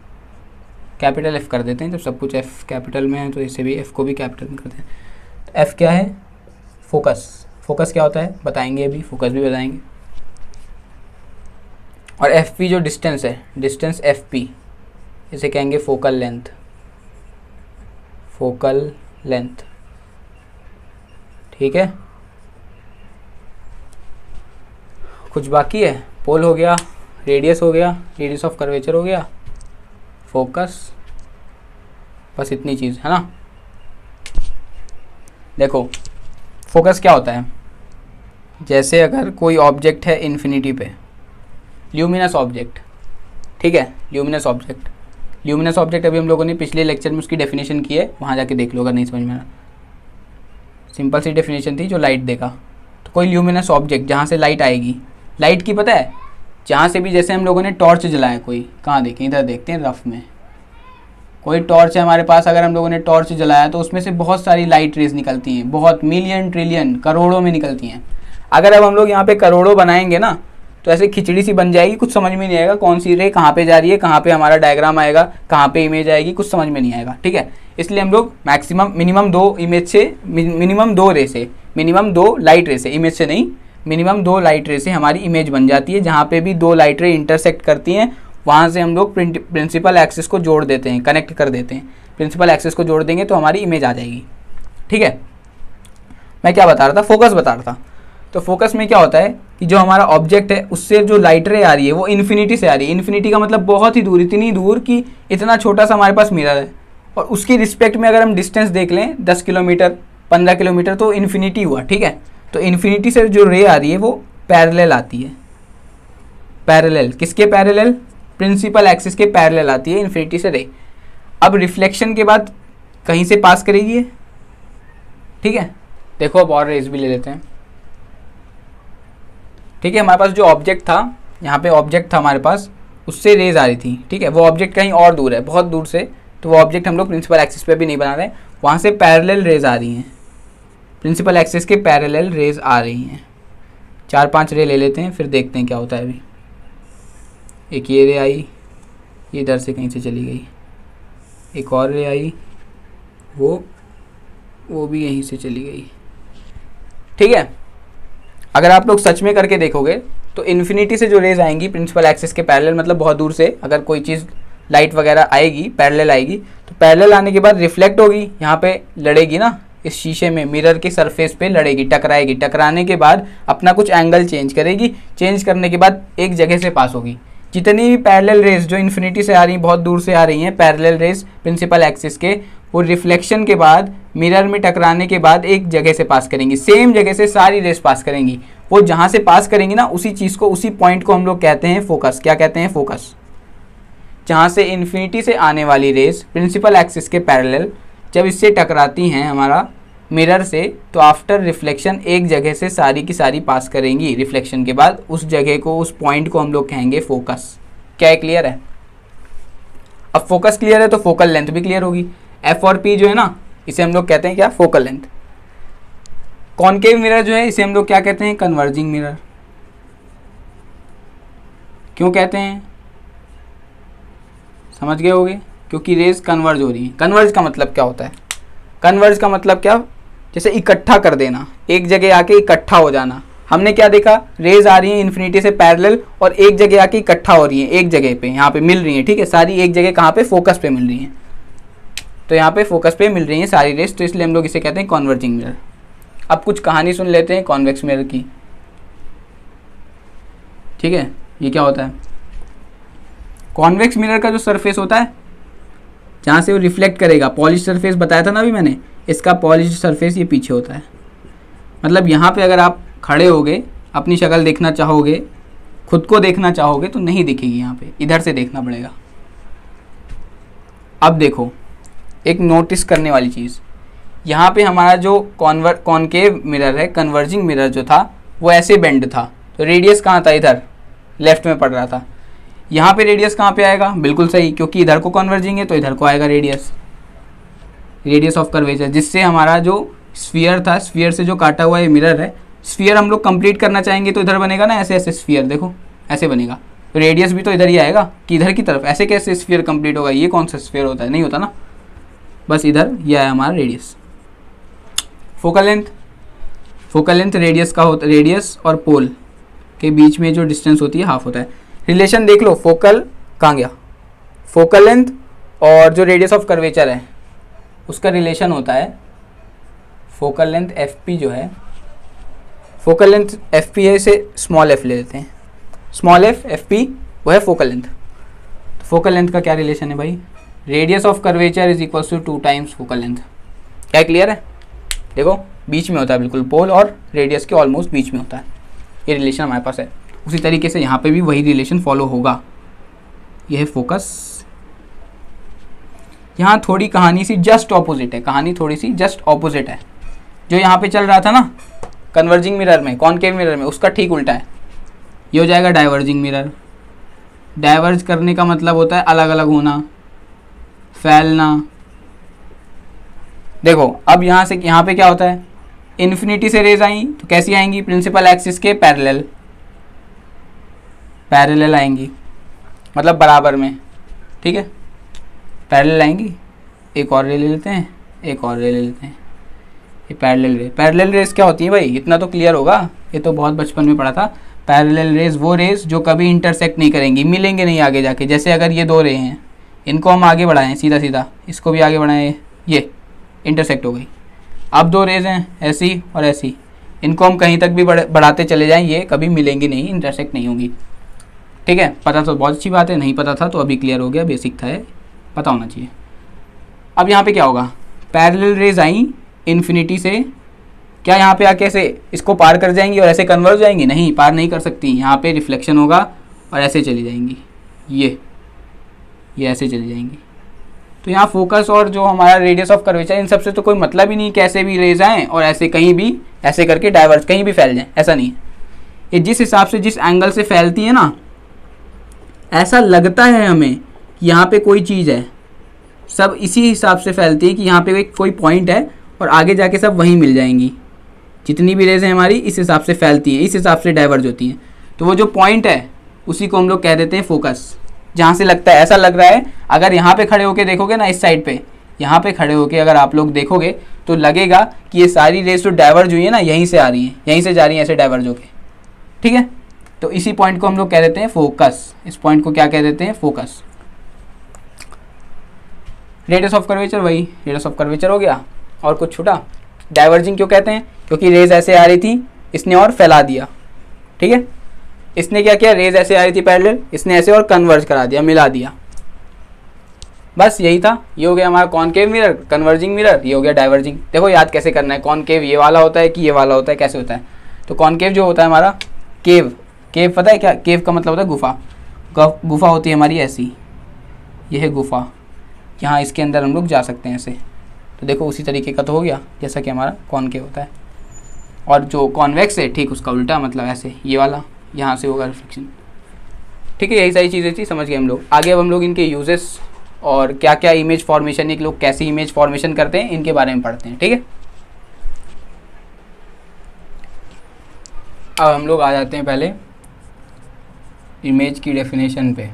कैपिटल एफ कर देते हैं, जब सब कुछ एफ कैपिटल में है तो इसे भी एफ को भी कैपिटल में करते हैं। तो एफ क्या है? फोकस। फोकस क्या होता है बताएंगे, अभी फोकस भी बताएंगे। और एफ पी जो डिस्टेंस है, डिस्टेंस एफ पी, इसे कहेंगे फोकल लेंथ, फोकल लेंथ, ठीक है। कुछ बाकी है? पोल हो गया, रेडियस हो गया, रेडियस ऑफ कर्वेचर हो गया, फोकस, बस इतनी चीज़ है ना। देखो फोकस क्या होता है? जैसे अगर कोई ऑब्जेक्ट है इन्फिनिटी पे, ल्यूमिनस ऑब्जेक्ट, ठीक है, ल्यूमिनस ऑब्जेक्ट, ल्यूमिनस ऑब्जेक्ट अभी हम लोगों ने पिछले लेक्चर में उसकी डेफिनेशन की है, वहाँ जाके देख लो अगर नहीं समझ में आया। सिंपल सी डेफिनेशन थी, जो लाइट देगा। तो कोई ल्यूमिनस ऑब्जेक्ट जहाँ से लाइट आएगी, लाइट की पता है, जहाँ से भी, जैसे हम लोगों ने टॉर्च जलाया, कोई कहाँ देखें, इधर देखते हैं रफ में, कोई टॉर्च है हमारे पास, अगर हम लोगों ने टॉर्च जलाया तो उसमें से बहुत सारी लाइट रेज निकलती हैं, बहुत मिलियन ट्रिलियन करोड़ों में निकलती हैं। अगर अब हम लोग यहाँ पे करोड़ों बनाएंगे ना, तो ऐसे खिचड़ी सी बन जाएगी, कुछ समझ में नहीं आएगा कौन सी रे कहाँ पे जा रही है, कहाँ पे हमारा डायग्राम आएगा, कहाँ पे इमेज आएगी, कुछ समझ में नहीं आएगा, ठीक है। इसलिए हम लोग मैक्सिमम मिनिमम 2 इमेज से, मिनिमम 2 रे से, मिनिमम 2 लाइट रे से, इमेज से नहीं, मिनिमम 2 लाइट रे से हमारी इमेज बन जाती है। जहाँ पे भी 2 लाइट रे इंटरसेक्ट करती हैं, वहाँ से हम लोग प्रिंसिपल एक्सिस को जोड़ देते हैं, कनेक्ट कर देते हैं। प्रिंसिपल एक्सिस को जोड़ देंगे तो हमारी इमेज आ जाएगी, ठीक है। मैं क्या बता रहा था? फोकस बता रहा था। तो फोकस में क्या होता है कि जो हमारा ऑब्जेक्ट है उससे जो लाइट रे आ रही है वो इन्फिनिटी से आ रही है। इन्फिनिटी का मतलब बहुत ही दूर, इतनी दूर कि इतना छोटा सा हमारे पास मिरर है, और उसकी रिस्पेक्ट में अगर हम डिस्टेंस देख लें 10 किलोमीटर 15 किलोमीटर तो इन्फिनिटी हुआ, ठीक है। तो इन्फिनिटी से जो रे आ रही है वो पैरेलल आती है। पैरेलल किसके पैरेलल? प्रिंसिपल एक्सिस के पैरेलल आती है इन्फिनिटी से रे। अब रिफ्लेक्शन के बाद कहीं से पास करेगी ये, ठीक है। देखो अब और रेज भी ले लेते हैं, ठीक है। हमारे पास जो ऑब्जेक्ट था, यहाँ पे ऑब्जेक्ट था हमारे पास, उससे रेज आ रही थी, ठीक है। वो ऑब्जेक्ट कहीं और दूर है, बहुत दूर से, तो वो ऑब्जेक्ट हम लोग प्रिंसिपल एक्सिस पे भी नहीं बना रहे, वहाँ से पैरेलल रेज आ रही हैं, प्रिंसिपल एक्सिस के पैरेलल रेज आ रही हैं। 4-5 रे ले लेते हैं, फिर देखते हैं क्या होता है। अभी एक ये रे आई, ये इधर से कहीं से चली गई, एक और रे आई, वो भी यहीं से चली गई, ठीक है। अगर आप लोग सच में करके देखोगे तो इन्फिनिटी से जो रेज आएंगी प्रिंसिपल एक्सिस के पैरेलल, मतलब बहुत दूर से अगर कोई चीज़ लाइट वगैरह आएगी, पैरेलल आएगी, तो पैरेलल आने के बाद रिफ्लेक्ट होगी, यहाँ पे लड़ेगी ना, इस शीशे में मिरर के सरफेस पे लड़ेगी, टकराएगी, टकराने के बाद अपना कुछ एंगल चेंज करेगी, चेंज करने के बाद एक जगह से पास होगी। जितनी भी पैरेलल रेज जो इन्फिनिटी से आ रही हैं, बहुत दूर से आ रही हैं पैरेलल रेज प्रिंसिपल एक्सिस के, वो रिफ्लेक्शन के बाद मिरर में टकराने के बाद एक जगह से पास करेंगी, सेम जगह से सारी रेज पास करेंगी। वो जहाँ से पास करेंगी ना, उसी चीज़ को, उसी पॉइंट को हम लोग कहते हैं फोकस। क्या कहते हैं? फोकस। जहाँ से इन्फिनिटी से आने वाली रेज प्रिंसिपल एक्सिस के पैरेलल जब इससे टकराती हैं हमारा मिरर से, तो आफ्टर रिफ्लेक्शन एक जगह से सारी की सारी पास करेंगी। रिफ्लेक्शन के बाद उस जगह को, उस पॉइंट को हम लोग कहेंगे फोकस। क्या है? क्लियर है? अब फोकस क्लियर है तो फोकल लेंथ भी क्लियर होगी। एफ और पी जो है ना, इसे हम लोग कहते हैं क्या, फोकल लेंथ। कॉनकेव मिरर जो है इसे हम लोग क्या कहते हैं, कन्वर्जिंग मिरर। क्यों कहते हैं, समझ गए होगे, क्योंकि रेज कन्वर्ज हो रही है। कन्वर्ज का मतलब क्या होता है, कन्वर्ज का मतलब क्या, जैसे इकट्ठा कर देना, एक जगह आके इकट्ठा हो जाना। हमने क्या देखा, रेज आ रही है इन्फिनिटी से पैरेलल और एक जगह आके इकट्ठा हो रही है, एक जगह पे यहाँ पे मिल रही है, ठीक है, सारी एक जगह कहाँ पे, फोकस पे मिल रही है। तो यहाँ पे फोकस पे मिल रही है सारी रेज, तो इसलिए हम लोग इसे कहते हैं कॉन्वर्जिंग मिरर। अब कुछ कहानी सुन लेते हैं कॉन्वेक्स मिरर की, ठीक है। ये क्या होता है, कॉन्वेक्स मिरर का जो सरफेस होता है जहाँ से वो रिफ्लेक्ट करेगा, पॉलिश सरफेस बताया था ना अभी मैंने, इसका पॉलिश सरफेस ये पीछे होता है। मतलब यहाँ पे अगर आप खड़े होगे, अपनी शक्ल देखना चाहोगे, खुद को देखना चाहोगे तो नहीं दिखेगी, यहाँ पे इधर से देखना पड़ेगा। अब देखो एक नोटिस करने वाली चीज़, यहाँ पे हमारा जो कॉनकेव मिरर है, कन्वर्जिंग मिरर जो था वो ऐसे बेंड था, तो रेडियस कहाँ था, इधर लेफ्ट में पड़ रहा था। यहाँ पे रेडियस कहाँ पे आएगा, बिल्कुल सही, क्योंकि इधर को कन्वर्जिंग है तो इधर को आएगा रेडियस, रेडियस ऑफ कर्वेचर, जिससे हमारा जो स्फीयर था, स्फीयर से जो काटा हुआ ये मिरर है, स्फीयर हम लोग कंप्लीट करना चाहेंगे तो इधर बनेगा ना, ऐसे ऐसे स्फीयर, देखो ऐसे बनेगा, तो रेडियस भी तो इधर ही आएगा कि इधर की तरफ। ऐसे कैसे स्फीयर कंप्लीट होगा, ये कौन सा स्फीयर होता है, नहीं होता ना, बस इधर ये आया हमारा radius. Focal length, focal length radius का होता है, रेडियस और पोल के बीच में जो डिस्टेंस होती है हाफ होता है। रिलेशन देख लो, फोकल कहाँ गया, फोकल लेंथ और जो रेडियस ऑफ कर्वेचर है उसका रिलेशन होता है, फोकल लेंथ एफ पी जो है, फोकल लेंथ एफ पी है, इसे स्मॉल एफ ले लेते हैं, स्मॉल एफ, एफ पी वो है फोकल लेंथ। तो फोकल लेंथ का क्या रिलेशन है भाई, radius of curvature is equal to 2 times focal length. क्या क्लियर है, देखो बीच में होता है बिल्कुल, पोल और रेडियस के ऑलमोस्ट बीच में होता है, ये रिलेशन हमारे पास है। उसी तरीके से यहाँ पे भी वही रिलेशन फॉलो होगा, यह है फोकस। यहाँ थोड़ी कहानी सी जस्ट ऑपोजिट है, कहानी थोड़ी सी जस्ट ऑपोजिट है। जो यहाँ पे चल रहा था ना कन्वर्जिंग मिरर में, कॉनकेव मिरर में, उसका ठीक उल्टा है। ये हो जाएगा डाइवर्जिंग मिरर। डाइवर्ज करने का मतलब होता है अलग अलग होना, फैलना। देखो अब यहाँ से यहाँ पे क्या होता है, इन्फिनिटी से रेज आई तो कैसी आएंगी, प्रिंसिपल एक्सिस के पैरेलल, पैरेलल आएंगी, मतलब बराबर में, ठीक है, पैरेलल आएंगी। एक और रे ले लेते हैं, एक और रे ले लेते हैं, ये पैरेलल रे। पैरेलल रेस क्या होती है भाई, इतना तो क्लियर होगा, ये तो बहुत बचपन में पढ़ा था। पैरेलल रेस वो रेस जो कभी इंटरसेक्ट नहीं करेंगी, मिलेंगे नहीं आगे जाके। जैसे अगर ये दो रे हैं, इनको हम आगे बढ़ाएं सीधा सीधा, इसको भी आगे बढ़ाएं, ये इंटरसेक्ट हो गई। अब दो रेज हैं ऐसी और ऐसी, इनको हम कहीं तक भी बढ़ाते चले जाएं, ये कभी मिलेंगी नहीं, इंटरसेक्ट नहीं होगी, ठीक है। पता तो बहुत अच्छी बात है, नहीं पता था तो अभी क्लियर हो गया, बेसिक था, पता होना चाहिए। अब यहाँ पे क्या होगा, पैरेलल रेज आई इन्फिनिटी से, क्या यहाँ पे आके ऐसे इसको पार कर जाएंगी और ऐसे कन्वर्ज हो जाएंगी, नहीं, पार नहीं कर सकती। यहाँ पे रिफ्लेक्शन होगा और ऐसे चली जाएंगी, ये ऐसे चली जाएंगी। तो यहाँ फोकस और जो हमारा रेडियस ऑफ कर्वेचर, इन सबसे तो कोई मतलब ही नहीं, कैसे भी रेज आएँ और ऐसे कहीं भी ऐसे करके डाइवर्ज कहीं भी फैल जाएँ, ऐसा नहीं है। ये जिस हिसाब से, जिस एंगल से फैलती है ना, ऐसा लगता है हमें कि यहाँ पे कोई चीज़ है, सब इसी हिसाब से फैलती है कि यहाँ पे कोई पॉइंट है और आगे जाके सब वहीं मिल जाएंगी। जितनी भी रेज हैं हमारी इस हिसाब से फैलती है, इस हिसाब से डाइवर्ज होती हैं। तो वो जो पॉइंट है उसी को हम लोग कह देते हैं फोकस। जहाँ से लगता है, ऐसा लग रहा है, अगर यहाँ पे खड़े होके देखोगे ना, इस साइड पे, यहाँ पे खड़े होके अगर आप लोग देखोगे तो लगेगा कि ये सारी रेज जो डाइवर्ज हुई है ना, यहीं से आ रही हैं, यहीं से जा रही हैं ऐसे डाइवर्ज होके, ठीक है। तो इसी पॉइंट को हम लोग कह देते हैं फोकस। इस पॉइंट को क्या कह देते हैं, फोकस। रेडियस ऑफ कर्वेचर, वही रेडियस ऑफ कर्वेचर हो गया, और कुछ छूटा। डाइवर्जिंग क्यों कहते हैं, क्योंकि रेज ऐसे आ रही थी, इसने और फैला दिया, ठीक है। इसने क्या किया, रेज ऐसे आ रही थी पैरेलल, इसने ऐसे और कन्वर्ज करा दिया, मिला दिया, बस यही था। ये हो गया हमारा कॉनकेव मिरर, कन्वर्जिंग मिरर, ये हो गया डाइवर्जिंग। देखो याद कैसे करना है, कॉनकेव ये वाला होता है कि ये वाला होता है, कैसे होता है। तो कॉनकेव जो होता है हमारा, केव, केव पता है क्या, केव का मतलब होता है गुफा। गुफा होती है हमारी ऐसी, ये है गुफा, यहाँ इसके अंदर हम लोग जा सकते हैं ऐसे। तो देखो उसी तरीके का तो हो गया जैसा कि हमारा कॉनकेव होता है। और जो कॉन्वेक्स है ठीक उसका उल्टा, मतलब ऐसे ये वाला, यहाँ से होगा रिफ्लेक्शन, ठीक है। यही सारी चीज़ें थी, समझ गए हम लोग। आगे अब हम लोग इनके यूजेस और क्या क्या इमेज फॉर्मेशन, एक लोग कैसी इमेज फॉर्मेशन करते हैं, इनके बारे में पढ़ते हैं। ठीक है, अब हम लोग आ जाते हैं पहले इमेज की डेफिनेशन पे।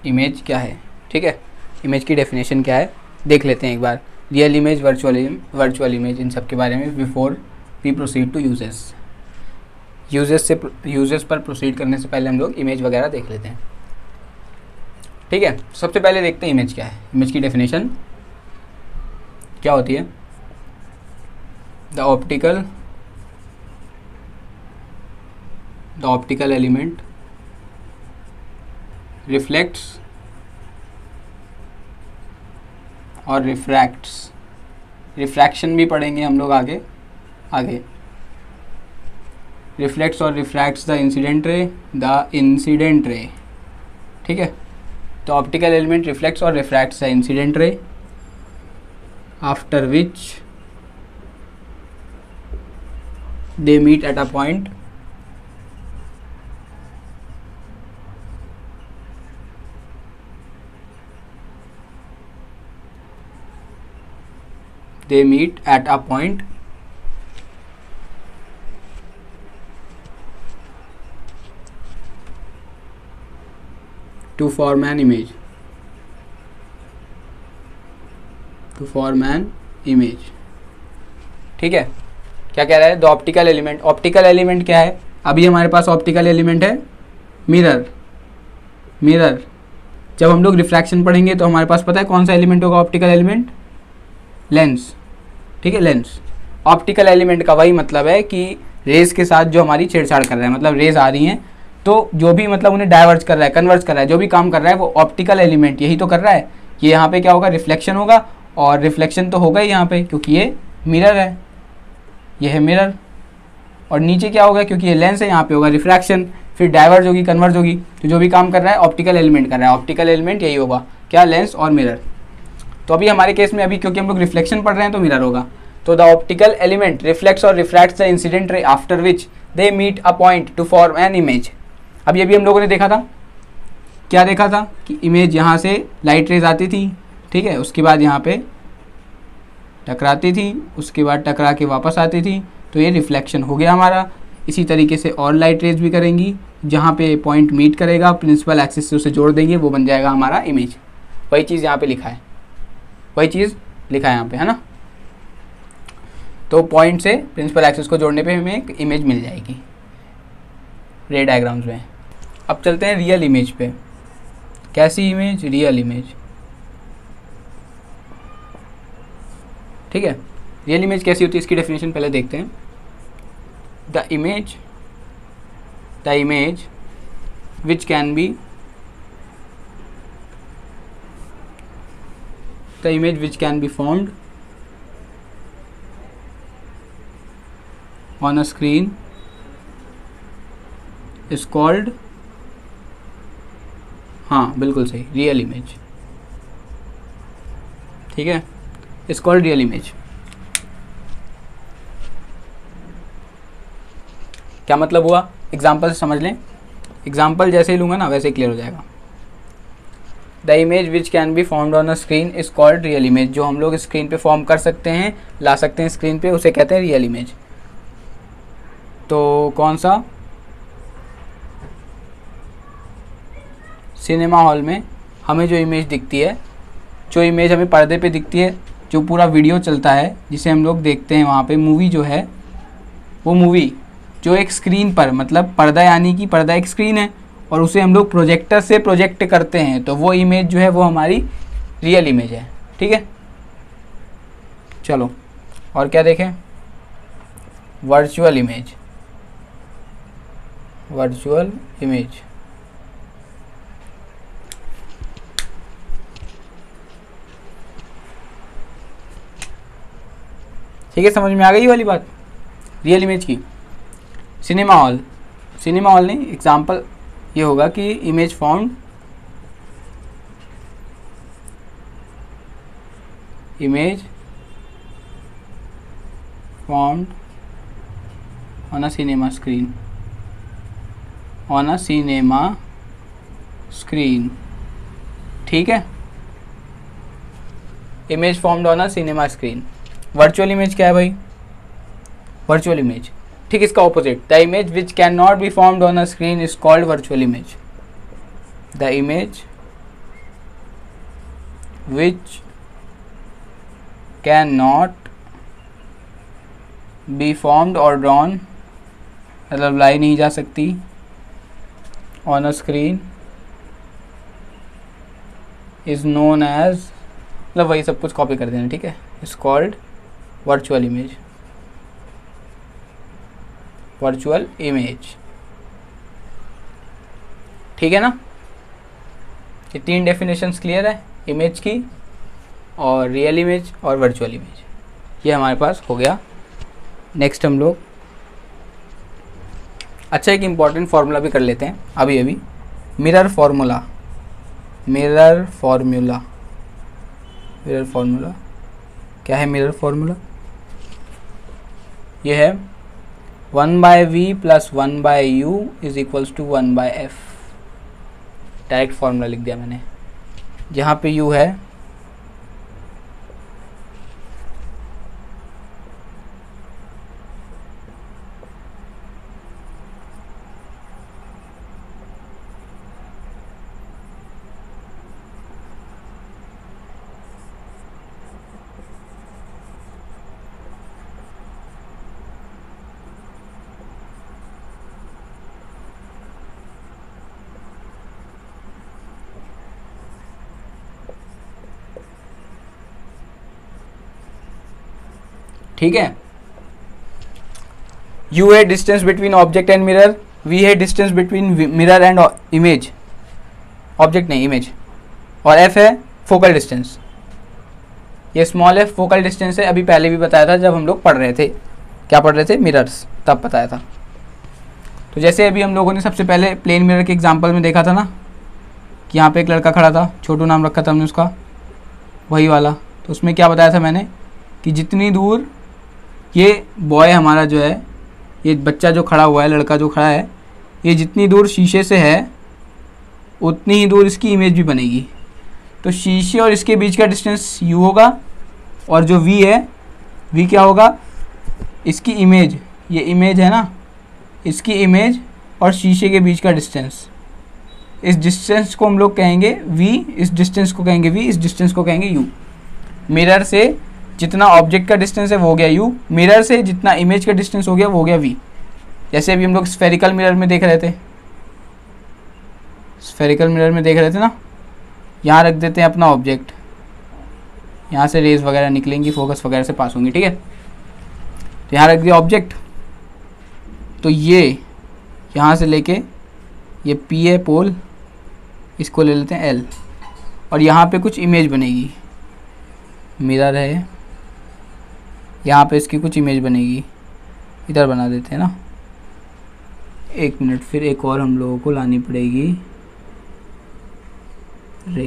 इमेज क्या है? ठीक है, इमेज की डेफिनेशन क्या है देख लेते हैं एक बार। रियल इमेज, वर्चुअल इमेज, इन सब के बारे में before we proceed to uses. Uses पर प्रोसीड करने से पहले हम लोग इमेज वगैरह देख लेते हैं। ठीक है, सबसे पहले देखते हैं इमेज क्या है। इमेज की डेफिनेशन क्या होती है? द ऑप्टिकल एलिमेंट रिफ्लेक्ट्स और रिफ्रैक्ट्स। रिफ्रैक्शन भी पढ़ेंगे हम लोग आगे। रिफ्लेक्ट्स और रिफ्रैक्ट्स द इंसिडेंट रे। ठीक है, तो ऑप्टिकल एलिमेंट रिफ्लेक्ट्स और refracts the incident ray after which they meet at a point to form an image. ठीक है, क्या कह रहा है? The optical element. Optical element क्या है? अभी हमारे पास ऑप्टिकल एलिमेंट है मिरर। जब हम लोग रिफ्रैक्शन पढ़ेंगे तो हमारे पास पता है कौन सा एलिमेंट होगा ऑप्टिकल एलिमेंट? लेंस। ठीक है, लेंस। ऑप्टिकल एलिमेंट का वही मतलब है कि रेज के साथ जो हमारी छेड़छाड़ कर रहा है, मतलब रेज आ रही हैं तो जो भी मतलब उन्हें डाइवर्ज कर रहा है, कन्वर्ज कर रहा है, जो भी काम कर रहा है वो ऑप्टिकल एलिमेंट यही तो कर रहा है। कि यहाँ पे क्या होगा? रिफ्लेक्शन होगा, और रिफ्लेक्शन तो होगा ही यहाँ पे क्योंकि ये मिरर है, ये है मिरर। और नीचे क्या होगा? क्योंकि ये लेंस है, यहाँ पे होगा रिफ्रैक्शन, फिर डाइवर्ज होगी, कन्वर्ज होगी। तो जो भी काम कर रहा है ऑप्टिकल एलिमेंट कर रहा है। ऑप्टिकल एलिमेंट यही होगा, क्या? लेंस और मिरर। तो अभी हमारे केस में अभी क्योंकि हम लोग रिफ्लेक्शन पढ़ रहे हैं तो मिरर होगा। तो द ऑप्टिकल एलिमेंट रिफ्लेक्ट्स और refracts the incident ray after which they meet a point to form an image. अभी हम लोगों ने देखा था, क्या देखा था? कि इमेज यहाँ से लाइट रेज आती थी, ठीक है, उसके बाद यहाँ पे टकराती थी, उसके बाद टकरा के वापस आती थी, तो ये रिफ्लेक्शन हो गया हमारा। इसी तरीके से और लाइट रेज भी करेंगी, जहाँ पे पॉइंट मीट करेगा प्रिंसिपल एक्सिस से उसे जोड़ देंगे, वो बन जाएगा हमारा इमेज। वही चीज़ यहाँ पे लिखा है, यहाँ पे, है ना। तो पॉइंट से प्रिंसिपल एक्सिस को जोड़ने पे हमें एक इमेज मिल जाएगी रे डायग्राम्स में। अब चलते हैं रियल इमेज पे। कैसी इमेज? Real image. ठीक है, रियल इमेज कैसी होती है इसकी डेफिनेशन पहले देखते हैं। The image which can be formed on a screen is called, हाँ बिल्कुल सही, रियल इमेज। ठीक है, इज कॉल्ड रियल इमेज। क्या मतलब हुआ? एग्जाम्पल से समझ लें। एग्जाम्पल जैसे ही लूँगा ना वैसे ही क्लियर हो जाएगा। The image which can be formed on a screen is called real image. जो हम लोग स्क्रीन पे फॉर्म कर सकते हैं, ला सकते हैं स्क्रीन पे, उसे कहते हैं रियल इमेज। तो कौन सा? सिनेमा हॉल में हमें जो इमेज दिखती है, जो इमेज हमें पर्दे पे दिखती है, जो पूरा वीडियो चलता है जिसे हम लोग देखते हैं वहाँ पे, मूवी जो है, वो मूवी जो एक स्क्रीन पर, मतलब पर्दा, यानी कि पर्दा एक स्क्रीन है और उसे हम लोग प्रोजेक्टर से प्रोजेक्ट करते हैं, तो वो इमेज जो है वो हमारी रियल इमेज है। ठीक है, चलो और क्या देखें? Virtual image. ठीक है, समझ में आ गई ये वाली बात रियल इमेज की। सिनेमा हॉल नहीं, एग्जाम्पल ये होगा कि image formed on a cinema screen ठीक है। Image formed on a cinema screen. Virtual image क्या है भाई? वर्चुअल इमेज, ठीक इसका opposite, the image which can not be formed on a screen is called virtual image. The image which can not be formed और drawn, मतलब लाई नहीं जा सकती on a screen, is known as, मतलब वही सब कुछ कॉपी कर देना, ठीक है, is called virtual image. Virtual image, ठीक है ना। ये 3 डेफिनेशंस क्लियर है इमेज की, और रियल इमेज और वर्चुअल इमेज, ये हमारे पास हो गया। नेक्स्ट हम लोग अच्छा एक इम्पॉर्टेंट फार्मूला भी कर लेते हैं अभी अभी, mirror formula. Mirror formula, mirror formula क्या है? मिरर फार्मूला ये है 1/v + 1/u is equals to 1/f। Direct formula लिख दिया मैंने, जहाँ पे u है ठीक है। u है distance between object and mirror, v है distance between mirror and image, object नहीं इमेज, और f है फोकल डिस्टेंस। ये स्मॉल f फोकल डिस्टेंस है, अभी पहले भी बताया था जब हम लोग पढ़ रहे थे, क्या पढ़ रहे थे? मिरर्स, तब बताया था। तो जैसे अभी हम लोगों ने सबसे पहले प्लेन मिरर के एग्जांपल में देखा था ना, कि यहाँ पे एक लड़का खड़ा था, छोटू नाम रखा था हमने उसका, वही वाला। तो उसमें क्या बताया था मैंने कि जितनी दूर ये बॉय हमारा जो है, ये बच्चा जो खड़ा हुआ है, लड़का जो खड़ा है, ये जितनी दूर शीशे से है उतनी ही दूर इसकी इमेज भी बनेगी। तो शीशे और इसके बीच का डिस्टेंस u होगा, और जो v है, v क्या होगा? इसकी इमेज, ये इमेज है ना, इसकी इमेज और शीशे के बीच का डिस्टेंस, इस डिस्टेंस को हम लोग कहेंगे v, इस डिस्टेंस को कहेंगे v, इस डिस्टेंस को कहेंगे u। मिरर से जितना ऑब्जेक्ट का डिस्टेंस है वो हो गया u, मिरर से जितना इमेज का डिस्टेंस हो गया वो हो गया v। जैसे अभी हम लोग स्फेरिकल मिरर में देख रहे थे, स्फेरिकल मिरर में देख रहे थे ना, यहाँ रख देते हैं अपना ऑब्जेक्ट, यहाँ से रेज वगैरह निकलेंगी, फोकस वगैरह से पास होंगी, ठीक है। तो यहाँ रख दिया ऑब्जेक्ट, तो ये यहाँ से लेके ये p है पोल, इसको ले लेते हैं l, और यहाँ पे कुछ इमेज बनेगी, मिरर है, यहाँ पे इसकी कुछ इमेज बनेगी, इधर बना देते हैं ना। एक मिनट, फिर एक और हम लोगों को लानी पड़ेगी रे,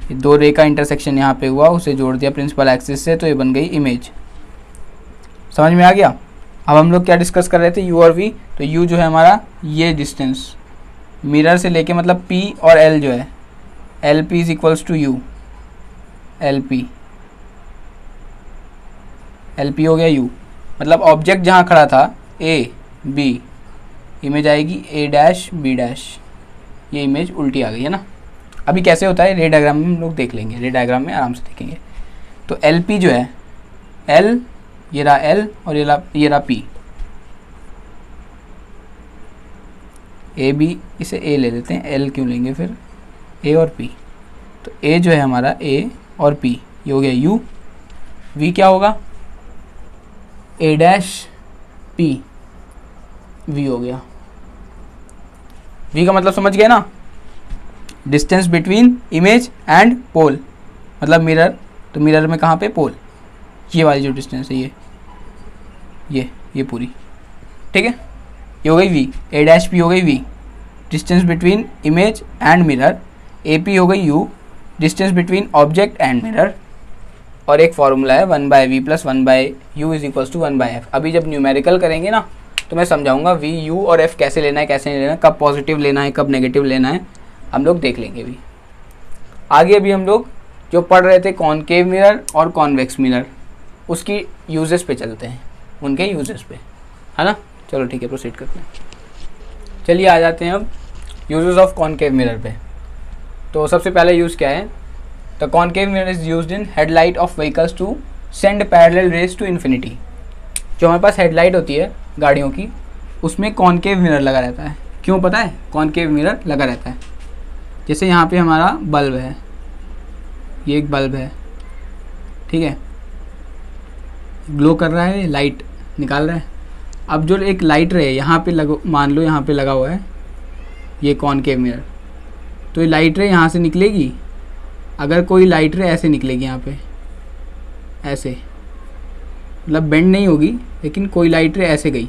ये 2 रे का इंटरसेक्शन यहाँ पे हुआ, उसे जोड़ दिया प्रिंसिपल एक्सिस से, तो ये बन गई इमेज। समझ में आ गया? अब हम लोग क्या डिस्कस कर रहे थे, u और v। तो u जो है हमारा ये डिस्टेंस मिरर से लेके, मतलब p, और l जो है LP is equals to u, LP हो गया u, मतलब ऑब्जेक्ट जहाँ खड़ा था a b, इमेज आएगी a', b', ये इमेज उल्टी आ गई है ना। अभी कैसे होता है रे डायग्राम में हम लोग देख लेंगे, रे डायग्राम में आराम से देखेंगे। तो LP जो है L, ये रहा L, और ये रहा P, AB, इसे A ले लेते हैं, L क्यों लेंगे फिर, A और P। तो A जो है हमारा A और P, ये हो गया U। V क्या होगा? A', P, V हो गया। V का मतलब समझ गए ना, distance between image and pole, मतलब मिरर, तो मिरर में कहाँ पे? पोल, ये वाली जो डिस्टेंस है ये पूरी, ठीक है। ये हो गई V, A', P हो गई V, distance between image and mirror. AP हो गई U, distance between object and mirror. और एक फॉर्मूला है 1/v + 1/u is equals to 1/f। अभी जब न्यूमेरिकल करेंगे ना, तो मैं समझाऊंगा v, u और f कैसे लेना है, कैसे नहीं लेना है, कब पॉजिटिव लेना है, कब नेगेटिव लेना है, हम लोग देख लेंगे भी, आगे अभी हम लोग जो पढ़ रहे थे कॉनकेव मिरर और कॉन्वेक्स मिरर, उसकी यूजेस पे चलते हैं, उनके यूजेस पे, है ना। चलो ठीक है, प्रोसीड करते हैं। चलिए आ जाते हैं अब यूजेस ऑफ कॉनकेव मिरर पे। तो सबसे पहले यूज़ क्या है, the concave mirror is used in headlight of vehicles to send parallel rays to infinity. जो हमारे पास हेडलाइट होती है गाड़ियों की, उसमें कॉनकेव मिरर लगा रहता है। क्यों पता है, कॉनकेव मिरर लगा रहता है। जैसे यहाँ पे हमारा बल्ब है, ये एक बल्ब है, ठीक है, ग्लो कर रहा है, लाइट निकाल रहा है। अब जो एक लाइट रे यहाँ पे मान लो यहाँ पे लगा हुआ है ये कॉनकेव मिरर, तो ये लाइट रे यहाँ से निकलेगी। अगर कोई लाइट रे ऐसे निकलेगी यहाँ पे, ऐसे, मतलब बेंड नहीं होगी, लेकिन कोई लाइट रे ऐसे गई,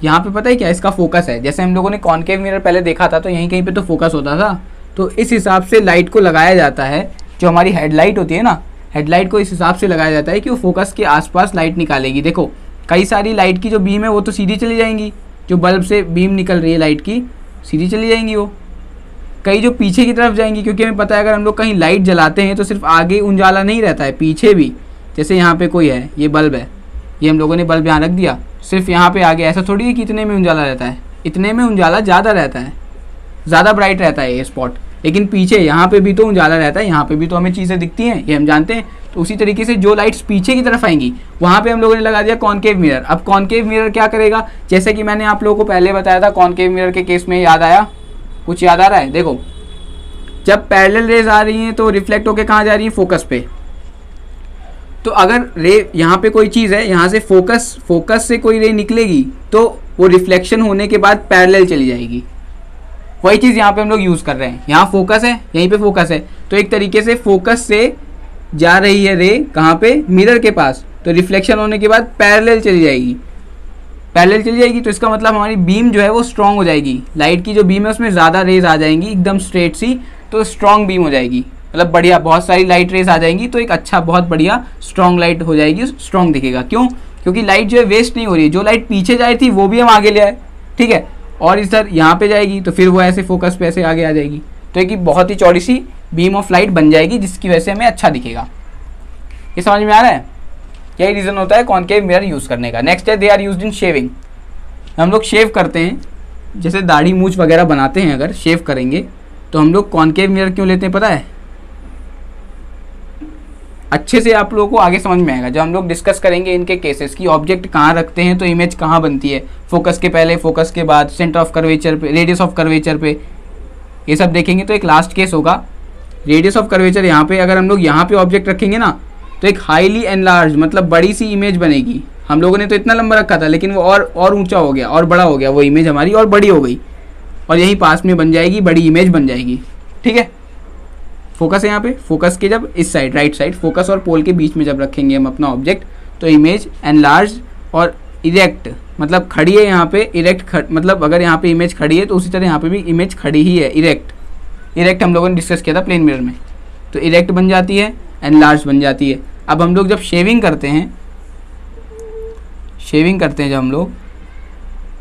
यहाँ पे पता है क्या इसका फोकस है। जैसे हम लोगों ने कॉनकेव मिरर पहले देखा था, तो यहीं कहीं पे तो फोकस होता था, तो इस हिसाब से लाइट को लगाया जाता है। जो हमारी हेडलाइट होती है ना, हेडलाइट को इस हिसाब से लगाया जाता है कि वो फोकस के आसपास लाइट निकालेगी। देखो कई सारी लाइट की जो बीम है वो तो सीधी चली जाएंगी, जो बल्ब से बीम निकल रही है लाइट की सीधी चली जाएंगी वो, कई जो पीछे की तरफ जाएंगी, क्योंकि हमें पता है अगर हम लोग कहीं लाइट जलाते हैं तो सिर्फ आगे उजाला नहीं रहता है, पीछे भी। जैसे यहाँ पे कोई है, ये बल्ब है, ये हम लोगों ने बल्ब यहाँ रख दिया, सिर्फ यहाँ पे आगे, ऐसा थोड़ी है कि इतने में उजाला रहता है, इतने में उजाला ज़्यादा रहता है, ज़्यादा ब्राइट रहता है ये स्पॉट, लेकिन पीछे यहाँ पे भी तो उजाला रहता है, यहाँ पे भी तो हमें चीज़ें दिखती हैं, ये हम जानते हैं। तो उसी तरीके से जो लाइट्स पीछे की तरफ आएंगी वहाँ पे हम लोगों ने लगा दिया कॉनकेव मिरर। अब कॉनकेव मिरर क्या करेगा, जैसे कि मैंने आप लोगों को पहले बताया था कॉनकेव मिरर के केस में, याद आया, कुछ याद आ रहा है। देखो जब पैरेलल रेज आ रही हैं तो रिफ्लेक्ट होकर कहाँ जा रही है, फोकस पे। तो अगर रे यहाँ पे कोई चीज़ है, यहाँ से फोकस से कोई रे निकलेगी तो वो रिफ्लेक्शन होने के बाद पैरेलल चली जाएगी। वही चीज़ यहाँ पे हम लोग यूज़ कर रहे हैं, यहाँ फोकस है, यहीं पे फोकस है, तो एक तरीके से फोकस से जा रही है रे कहाँ पे, मिरर के पास, तो रिफ्लेक्शन होने के बाद पैरेलल चली जाएगी, पैरेलल चली जाएगी। तो इसका मतलब हमारी बीम जो है वो स्ट्रॉन्ग हो जाएगी, लाइट की जो बीम है उसमें ज़्यादा रेज आ जाएंगी, एकदम स्ट्रेट सी, तो स्ट्रॉन्ग बीम हो जाएगी, मतलब बढ़िया, बहुत सारी लाइट रेज आ जाएंगी, तो एक अच्छा बहुत बढ़िया स्ट्रॉन्ग लाइट हो जाएगी, स्ट्रॉन्ग दिखेगा। क्यों, क्योंकि लाइट जो है वेस्ट नहीं हो रही है, जो लाइट पीछे जाए थी वो भी हम आगे ले आए, ठीक है, और इधर यहाँ पे जाएगी तो फिर वो ऐसे फोकस पे ऐसे आगे आ जाएगी, तो एक बहुत ही चौड़ी सी बीम ऑफ लाइट बन जाएगी, जिसकी वजह से हमें अच्छा दिखेगा। ये समझ में आ रहा है, यही रीज़न होता है कॉनकेव मिरर यूज़ करने का। नेक्स्ट है they are used in shaving. हम लोग शेव करते हैं, जैसे दाढ़ी मूछ वगैरह बनाते हैं, अगर शेव करेंगे तो हम लोग कॉनकेव मिरर क्यों लेते हैं पता है, अच्छे से आप लोगों को आगे समझ में आएगा जब हम लोग डिस्कस करेंगे इनके केसेस की। ऑब्जेक्ट कहाँ रखते हैं तो इमेज कहाँ बनती है, फोकस के पहले, फोकस के बाद, सेंटर ऑफ कर्वेचर पे, रेडियस ऑफ कर्वेचर पे, ये सब देखेंगे। तो एक लास्ट केस होगा रेडियस ऑफ कर्वेचर। यहाँ पे अगर हम लोग यहाँ पे ऑब्जेक्ट रखेंगे ना तो एक हाईली एनलार्ज, मतलब बड़ी सी इमेज बनेगी। हम लोगों ने तो इतना लंबा रखा था, लेकिन वो और ऊंचा हो गया और बड़ा हो गया, वो इमेज हमारी और बड़ी हो गई, और यही पास में बन जाएगी, बड़ी इमेज बन जाएगी, ठीक है। फोकस है यहाँ पे, फोकस के जब इस साइड, राइट साइड, फोकस और पोल के बीच में जब रखेंगे हम अपना ऑब्जेक्ट, तो इमेज एनलार्ज और इरेक्ट, मतलब खड़ी है यहाँ पे, इरेक्ट मतलब अगर यहाँ पे इमेज खड़ी है तो उसी तरह यहाँ पे भी इमेज खड़ी ही है, इरेक्ट हम लोगों ने डिस्कस किया था प्लेन मिरर में, तो इरेक्ट बन जाती है, एनलार्ज बन जाती है। अब हम लोग जब शेविंग करते हैं जब हम लोग,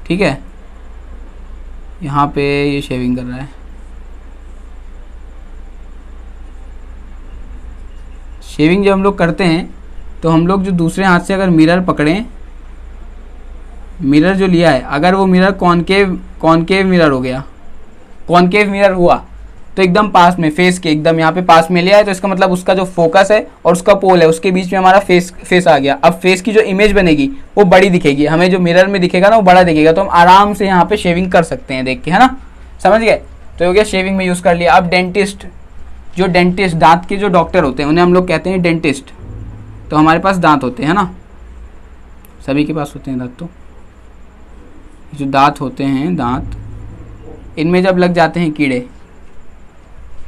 ठीक है, यहाँ पे ये शेविंग कर रहा है, शेविंग जब हम लोग करते हैं तो हम लोग जो दूसरे हाथ से अगर मिरर पकड़ें, मिरर जो लिया है, अगर वो मिरर कॉनकेव मिरर हो गया, कॉनकेव मिरर हुआ तो एकदम पास में, फेस के एकदम यहाँ पे पास में लिया है, तो इसका मतलब उसका जो फोकस है और उसका पोल है उसके बीच में हमारा फेस आ गया। अब फेस की जो इमेज बनेगी वो बड़ी दिखेगी, हमें जो मिरर में दिखेगा ना वो बड़ा दिखेगा, तो हम आराम से यहाँ पे शेविंग कर सकते हैं देख के, है ना, समझ गए। तो हो गया शेविंग में यूज़ कर लिया। अब डेंटिस्ट, जो डेंटिस्ट, दांत के जो डॉक्टर होते हैं उन्हें हम लोग कहते हैं डेंटिस्ट। तो हमारे पास दांत होते हैं ना, सभी के पास होते हैं दांत, तो जो दांत होते हैं, दांत, इनमें जब लग जाते हैं कीड़े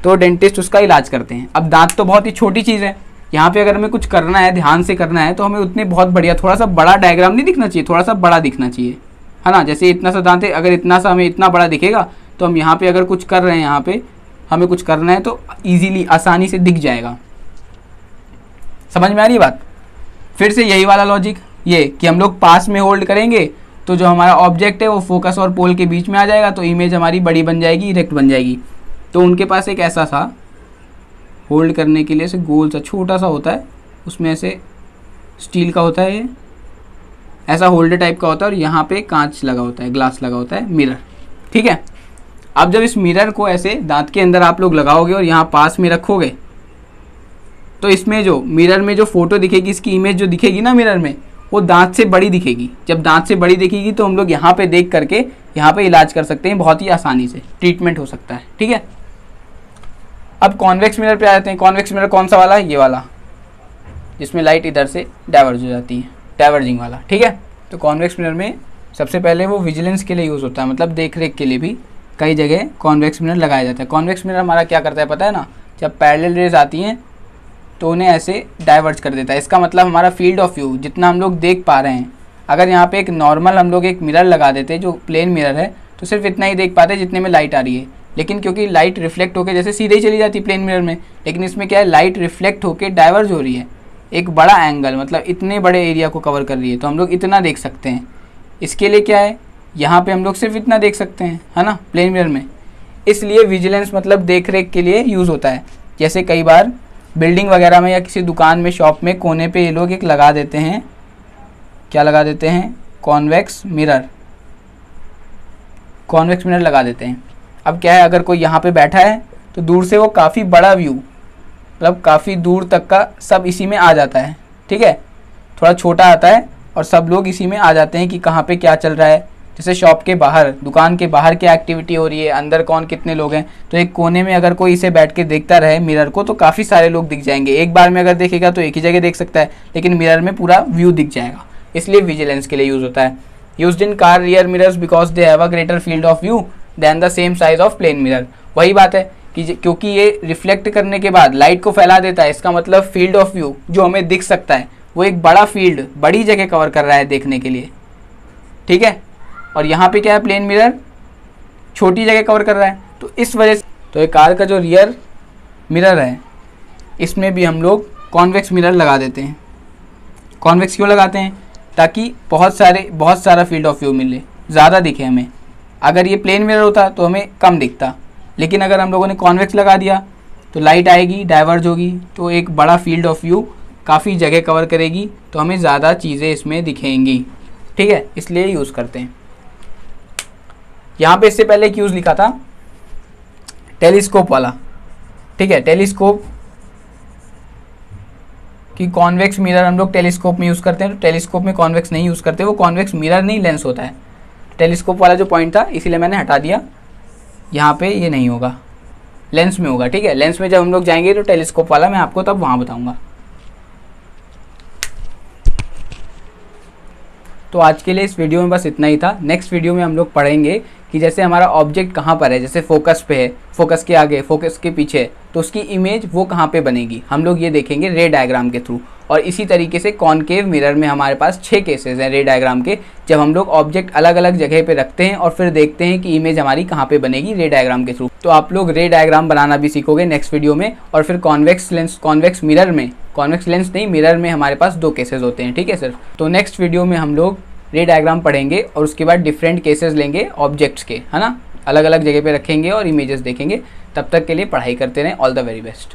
तो डेंटिस्ट उसका इलाज करते हैं। अब दांत तो बहुत ही छोटी चीज़ है, यहाँ पे अगर हमें कुछ करना है, ध्यान से करना है, तो हमें उतने बहुत बढ़िया, थोड़ा सा बड़ा डायग्राम नहीं दिखना चाहिए, थोड़ा सा बड़ा दिखना चाहिए, है ना। जैसे इतना सा दांत है, अगर इतना सा हमें इतना बड़ा दिखेगा तो हम यहाँ पे अगर कुछ कर रहे हैं, यहाँ पे हमें कुछ करना है तो ईजीली, आसानी से दिख जाएगा। समझ में आ रही बात। फिर से यही वाला लॉजिक, ये कि हम लोग पास में होल्ड करेंगे तो जो हमारा ऑब्जेक्ट है वो फोकस और पोल के बीच में आ जाएगा, तो इमेज हमारी बड़ी बन जाएगी, इरेक्ट बन जाएगी। तो उनके पास एक ऐसा था होल्ड करने के लिए ऐसे गोल सा छोटा सा होता है, उसमें ऐसे स्टील का होता है, ये ऐसा होल्डर टाइप का होता है और यहाँ पे कांच लगा होता है, ग्लास लगा होता है, मिरर। ठीक है, अब जब इस मिरर को ऐसे दांत के अंदर आप लोग लगाओगे और यहाँ पास में रखोगे तो इसमें जो मिरर में जो फोटो दिखेगी, इसकी इमेज जो दिखेगी ना मिरर में, वो दांत से बड़ी दिखेगी। जब दांत से बड़ी दिखेगी तो हम लोग यहाँ पे देख करके यहाँ पे इलाज कर सकते हैं, बहुत ही आसानी से ट्रीटमेंट हो सकता है। ठीक है, अब कॉन्वेक्स मिरर पे आ जाते हैं। कॉन्वेक्स मिरर कौन सा वाला है? ये वाला, जिसमें लाइट इधर से डाइवर्ज हो जाती है, डाइवर्जिंग वाला। ठीक है, तो कॉन्वेक्स मिरर में सबसे पहले वो विजिलेंस के लिए यूज़ होता है, मतलब देख रेख के लिए भी कई जगह कॉन्वेक्स मिरर लगाया जाता है। कॉन्वेक्स मिरर हमारा क्या करता है पता है ना, जब पैरेलल रेज आती हैं तो उन्हें ऐसे डाइवर्ट कर देता है। इसका मतलब हमारा फील्ड ऑफ व्यू जितना हम लोग देख पा रहे हैं, अगर यहाँ पे एक नॉर्मल हम लोग एक मिरर लगा देते जो प्लेन मिरर है तो सिर्फ इतना ही देख पाते जितने में लाइट आ रही है। लेकिन क्योंकि लाइट रिफ्लेक्ट होकर जैसे सीधे ही चली जाती है प्लेन मिरर में, लेकिन इसमें क्या है, लाइट रिफ्लेक्ट होकर डाइवर्ज हो रही है एक बड़ा एंगल, मतलब इतने बड़े एरिया को कवर कर रही है, तो हम लोग इतना देख सकते हैं। इसके लिए क्या है, यहाँ पे हम लोग सिर्फ इतना देख सकते हैं, है ना, प्लेन मिरर में। इसलिए विजिलेंस मतलब देख रेख के लिए यूज़ होता है। जैसे कई बार बिल्डिंग वगैरह में या किसी दुकान में, शॉप में कोने पे ये लोग एक लगा देते हैं, क्या लगा देते हैं, कॉन्वेक्स मिरर, कॉन्वेक्स मिरर लगा देते हैं। अब क्या है, अगर कोई यहाँ पे बैठा है तो दूर से वो काफ़ी बड़ा व्यू, मतलब काफ़ी दूर तक का सब इसी में आ जाता है। ठीक है, थोड़ा छोटा आता है और सब लोग इसी में आ जाते हैं कि कहाँ पे क्या चल रहा है। जैसे शॉप के बाहर, दुकान के बाहर क्या एक्टिविटी हो रही है, अंदर कौन कितने लोग हैं, तो एक कोने में अगर कोई इसे बैठ के देखता रहे मिरर को तो काफ़ी सारे लोग दिख जाएंगे। एक बार में अगर देखेगा तो एक ही जगह देख सकता है, लेकिन मिरर में पूरा व्यू दिख जाएगा। इसलिए विजिलेंस के लिए यूज़ होता है। Used in car rear mirrors because they have a greater field of view than the same size of plane mirror. वही बात है कि क्योंकि ये रिफ्लेक्ट करने के बाद लाइट को फैला देता है, इसका मतलब फील्ड ऑफ व्यू जो हमें दिख सकता है वो एक बड़ा फील्ड, बड़ी जगह कवर कर रहा है देखने के लिए। ठीक है, और यहाँ पे क्या है, प्लेन मिरर छोटी जगह कवर कर रहा है। तो इस वजह से तो एक कार का जो रियर मिरर है इसमें भी हम लोग कॉन्वेक्स मिरर लगा देते हैं। कॉन्वेक्स क्यों लगाते हैं? ताकि बहुत सारा फील्ड ऑफ व्यू मिले, ज़्यादा दिखे हमें। अगर ये प्लेन मिरर होता तो हमें कम दिखता, लेकिन अगर हम लोगों ने कॉन्वेक्स लगा दिया तो लाइट आएगी, डाइवर्ज होगी, तो एक बड़ा फील्ड ऑफ व्यू काफ़ी जगह कवर करेगी, तो हमें ज़्यादा चीज़ें इसमें दिखेंगी। ठीक है, इसलिए यूज़ करते हैं। यहाँ पे इससे पहले एक यूज़ लिखा था टेलीस्कोप वाला। ठीक है, टेलीस्कोप कि कॉन्वेक्स मिरर हम लोग टेलीस्कोप में यूज़ करते हैं, तो टेलीस्कोप में कॉन्वेक्स नहीं यूज़ करते, वो कॉन्वेक्स मिरर नहीं लेंस होता है। टेलीस्कोप वाला जो पॉइंट था इसीलिए मैंने हटा दिया, यहाँ पे ये नहीं होगा, लेंस में होगा। ठीक है, लेंस में जब हम लोग जाएंगे तो टेलीस्कोप वाला मैं आपको तब वहाँ बताऊँगा। तो आज के लिए इस वीडियो में बस इतना ही था। नेक्स्ट वीडियो में हम लोग पढ़ेंगे कि जैसे हमारा ऑब्जेक्ट कहाँ पर है, जैसे फोकस पे है, फोकस के आगे, फोकस के पीछे, तो उसकी इमेज वो कहाँ पे बनेगी, हम लोग ये देखेंगे रे डायग्राम के थ्रू। और इसी तरीके से कॉनकेव मिरर में हमारे पास 6 केसेस हैं रे डायग्राम के, जब हम लोग ऑब्जेक्ट अलग अलग जगह पे रखते हैं और फिर देखते हैं कि इमेज हमारी कहाँ पे बनेगी रे डायग्राम के थ्रू। तो आप लोग रे डायग्राम बनाना भी सीखोगे नेक्स्ट वीडियो में। और फिर कॉन्वेक्स लेंस, कॉन्वेक्स मिरर में, कॉन्वेक्स लेंस नहीं, मिरर में हमारे पास 2 केसेस होते हैं। ठीक है सर, तो नेक्स्ट वीडियो में हम लोग रे डायग्राम पढ़ेंगे और उसके बाद डिफरेंट केसेस लेंगे ऑब्जेक्ट्स के, है ना, अलग अलग जगह पे रखेंगे और इमेजेस देखेंगे। तब तक के लिए पढ़ाई करते रहें। All the very best.